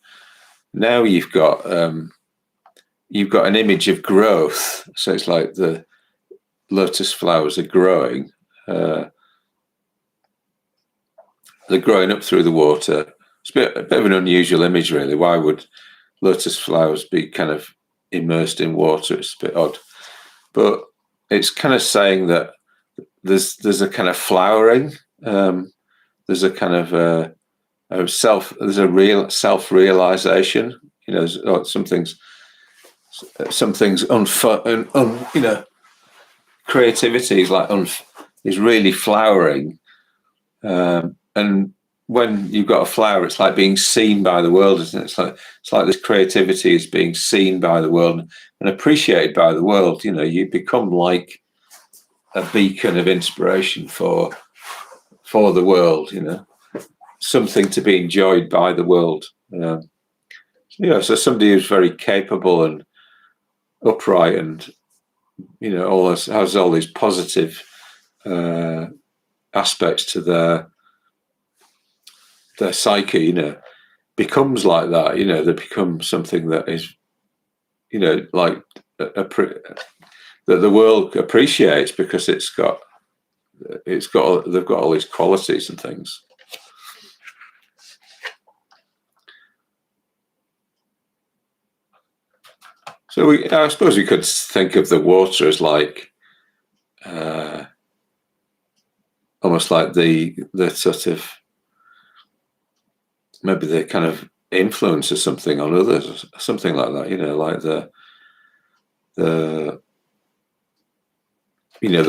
Now you've got an image of growth. So it's like the lotus flowers are growing. They're growing up through the water. It's a bit of an unusual image, really. Why would lotus flowers be kind of immersed in water? It's a bit odd. But it's kind of saying that there's a kind of flowering. There's a kind of there's a real self-realization. Some things creativity is like is really flowering, and when you've got a flower, it's like being seen by the world, isn't it? It's like this creativity is being seen by the world and appreciated by the world. You become like a beacon of inspiration for the world. Something to be enjoyed by the world. So somebody who's very capable and upright and has all these positive aspects to their psyche, becomes like that. They become something that is, like that the world appreciates because they've got all these qualities and things. So I suppose we could think of the water as like almost like the sort of maybe the kind of influence of something on others, something like that. Like the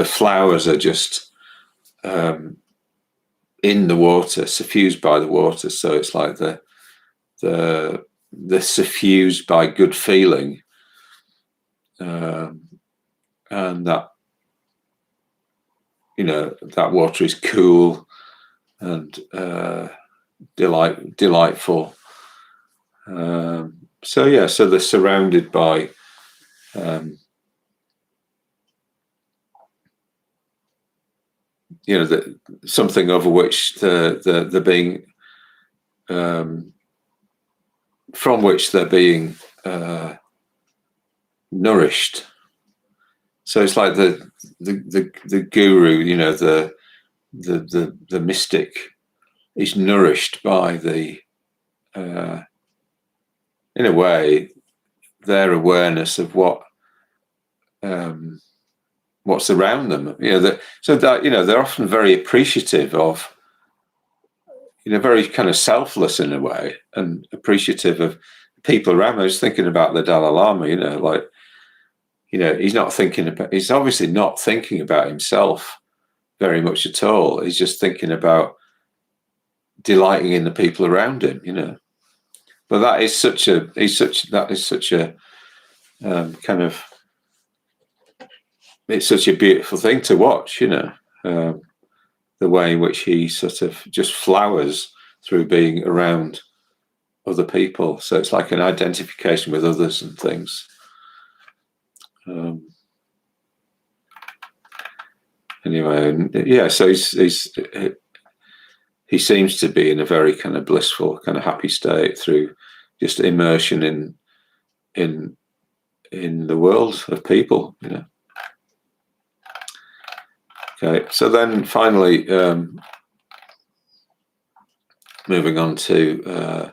flowers are just in the water, suffused by the water. So it's like they're suffused by good feeling. And that that water is cool and delightful. So they're surrounded by something over which they're being from which they're being nourished. So it's like the guru, the mystic, is nourished by in a way, their awareness of what's around them. They're often very appreciative of, very kind of selfless in a way, and appreciative of people around them. I was thinking about the Dalai Lama, he's obviously not thinking about himself very much at all. He's just thinking about delighting in the people around him, But that is such a kind of, it's such a beautiful thing to watch, the way in which he sort of just flowers through being around other people. So it's like an identification with others and things. Anyway, yeah. So he seems to be in a very kind of blissful, kind of happy state through just immersion in the world of people. Okay. So then finally, moving on to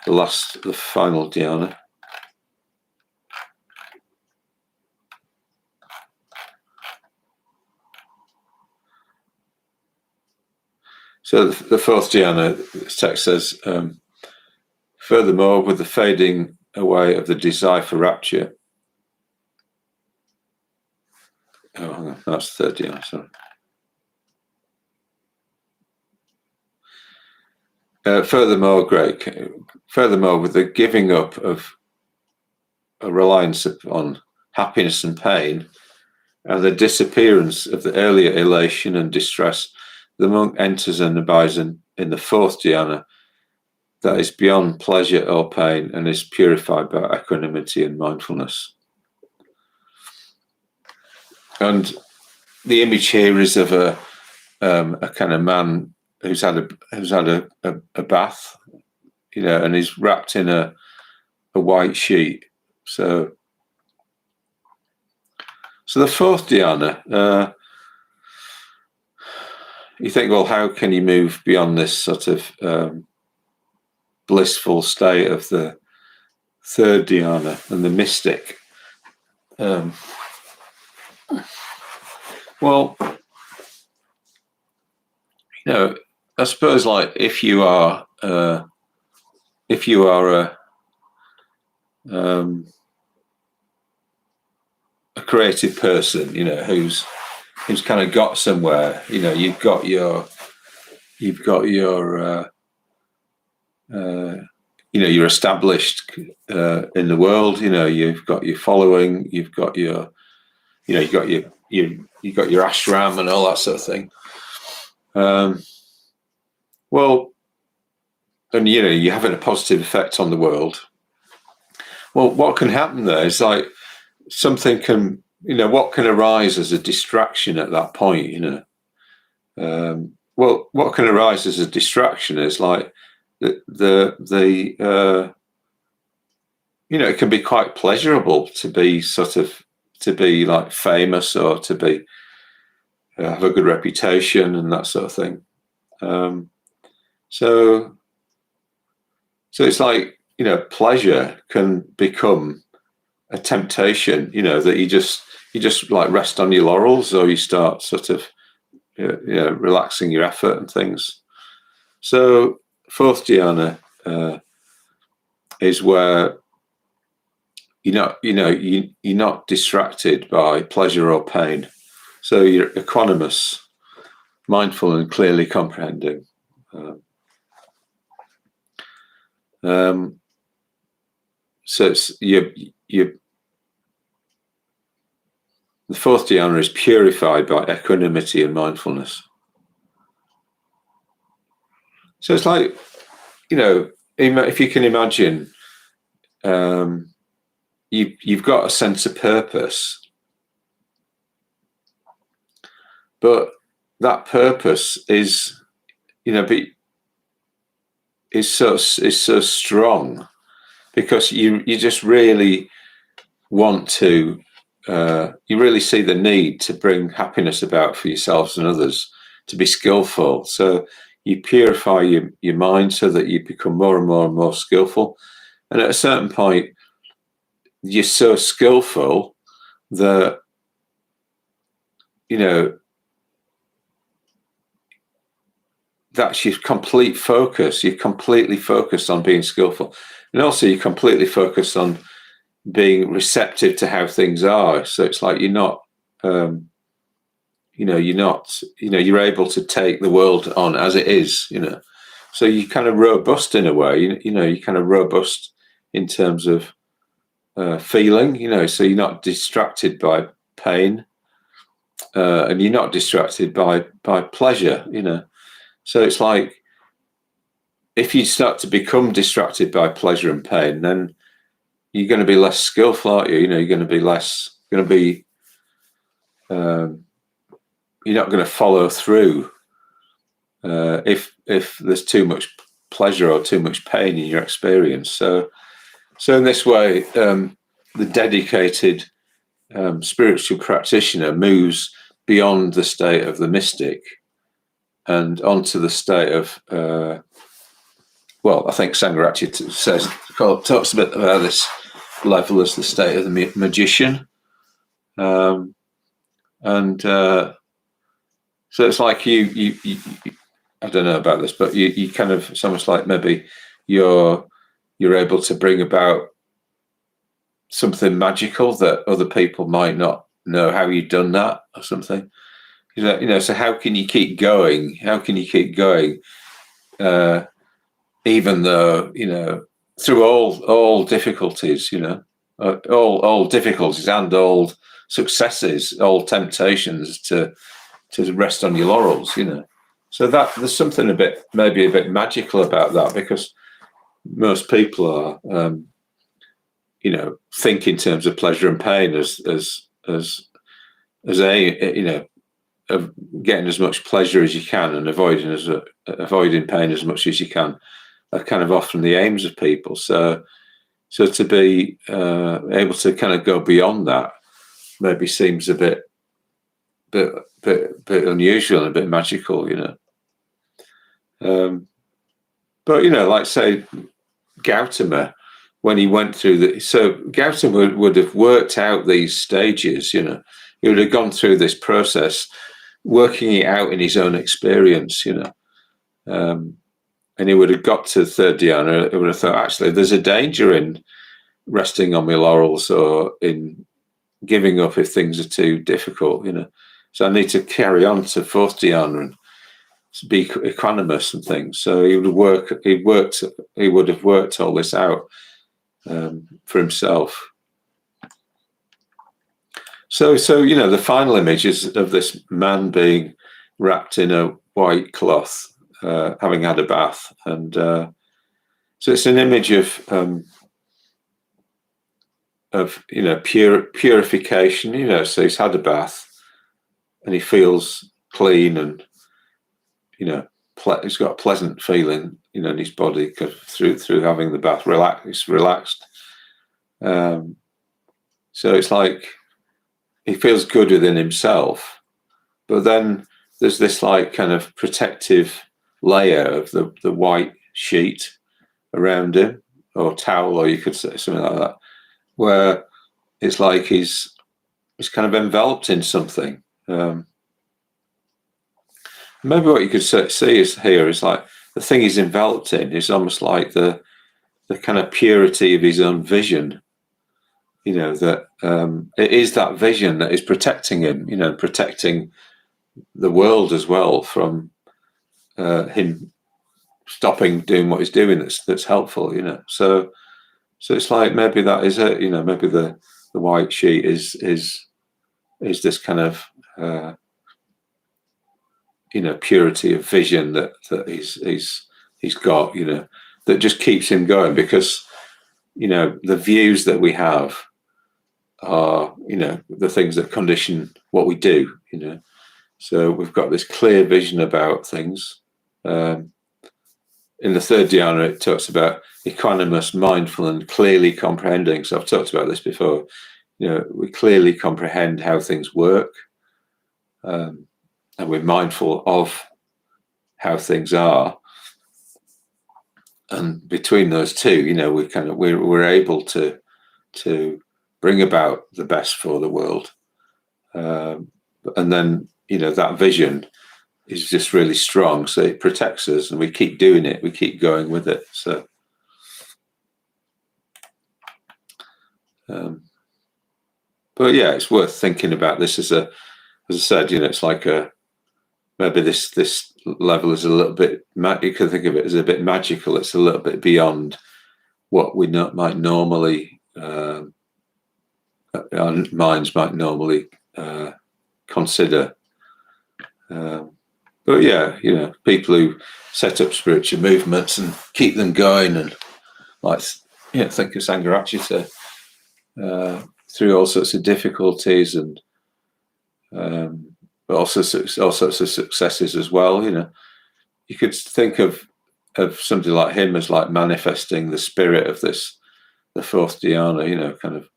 the final dhyana. So the fourth dhyana, this text says, furthermore, with the fading away of the desire for rapture. Oh, hang on, that's the third dhyana, sorry. Furthermore, with the giving up of a reliance upon happiness and pain, and the disappearance of the earlier elation and distress, the monk enters and abides in the fourth dhyana, that is beyond pleasure or pain, and is purified by equanimity and mindfulness. And the image here is of a kind of man who's had a bath, and he's wrapped in a white sheet. So the fourth dhyana, you think, well, how can you move beyond this sort of blissful state of the third dhyana and the mystic? Well, I suppose, like, if you are a creative person, who's kind of got somewhere, you've got your you're established in the world, you've got your following, you've got your ashram and all that sort of thing. Well, and you're having a positive effect on the world. Well, what can happen there is, like, something can, what can arise as a distraction at that point, well, what can arise as a distraction is, like, it can be quite pleasurable to be like famous, or to be have a good reputation and that sort of thing. So it's like, pleasure can become a temptation, that you just like rest on your laurels, or you start sort of relaxing your effort and things. So fourth dhyana is where you're not distracted by pleasure or pain. So you're equanimous, mindful, and clearly comprehending. So it's the fourth dhyana is purified by equanimity and mindfulness. So it's like, if you can imagine, you've got a sense of purpose, but that purpose is, is so strong, because you just really want to, you really see the need to bring happiness about for yourselves and others, to be skillful. So you purify your mind so that you become more and more and more skillful. And at a certain point, you're so skillful that, that's your complete focus. You're completely focused on being skillful. And also you're completely focused on being receptive to how things are. So it's like you're not, you're able to take the world on as it is, So you're kind of robust in a way, you're kind of robust in terms of feeling, so you're not distracted by pain, and you're not distracted by pleasure, So it's like, if you start to become distracted by pleasure and pain, then you're going to be less skillful, aren't you? You're going to be you're not going to follow through if there's too much pleasure or too much pain in your experience. So in this way, the dedicated spiritual practitioner moves beyond the state of the mystic and onto the state of I think Sangharakshita talks a bit about this level as the state of the magician, and so it's like you I don't know about this, but you kind of, it's almost like maybe you're able to bring about something magical that other people might not know how you've done that or something. So how can you keep going? Even though, through all difficulties, all difficulties and all successes, all temptations to rest on your laurels, So that there's something maybe a bit magical about that, because most people are, think in terms of pleasure and pain as of getting as much pleasure as you can and avoiding pain as much as you can are kind of often the aims of people. So to be able to kind of go beyond that maybe seems a bit unusual and a bit magical, But like say Gautama, when he went through so Gautama would have worked out these stages, he would have gone through this process, working it out in his own experience, and he would have got to third dhyana. He would have thought, actually, there's a danger in resting on my laurels or in giving up if things are too difficult, So I need to carry on to fourth dhyana and be equanimous and things. So he would have worked all this out for himself. So the final image is of this man being wrapped in a white cloth, having had a bath, and so it's an image of purification. So he's had a bath, and he feels clean, and he's got a pleasant feeling, in his body through having the bath. He's relaxed. So it's like he feels good within himself, but then there's this like kind of protective layer of the white sheet around him, or towel, or you could say something like that, where it's like he's kind of enveloped in something. Maybe what you could see is like the thing he's enveloped in is almost like the kind of purity of his own vision. That it is that vision that is protecting him, protecting the world as well from him stopping doing what he's doing. That's helpful, So it's like maybe that is it. Maybe the white sheet is this kind of purity of vision that he's got, that just keeps him going, because the views that we have are the things that condition what we do. So we've got this clear vision about things. In the third dhyana, it talks about equanimous, mindful, and clearly comprehending. So I've talked about this before. We clearly comprehend how things work, and we're mindful of how things are. And between those two, we're able to bring about the best for the world. And then that vision is just really strong, so it protects us, and we keep doing it. We keep going with it. So, but yeah, it's worth thinking about this as I said, it's like maybe this level is a little bit. You could think of it as a bit magical. It's a little bit beyond what we might normally. Our minds might normally consider. But yeah, people who set up spiritual movements and keep them going, and like, think of Sangharakshita through all sorts of difficulties and but also all sorts of successes as well. You could think of somebody like him as like manifesting the spirit of the fourth dhyana. Kind of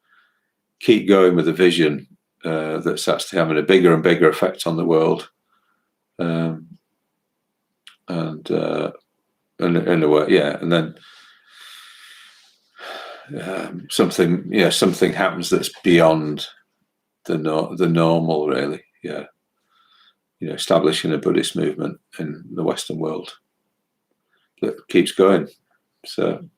keep going with the vision that's actually having a bigger and bigger effect on the world. And in a way, yeah, and then something happens that's beyond the normal, really. Yeah, establishing a Buddhist movement in the Western world that keeps going. So,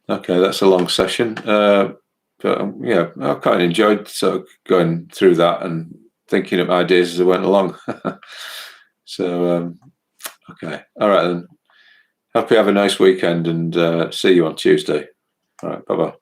okay, that's a long session, but I kind of enjoyed sort of going through that and thinking of ideas as I went along. So, okay, all right then. Hope you have a nice weekend, and see you on Tuesday. All right, bye-bye.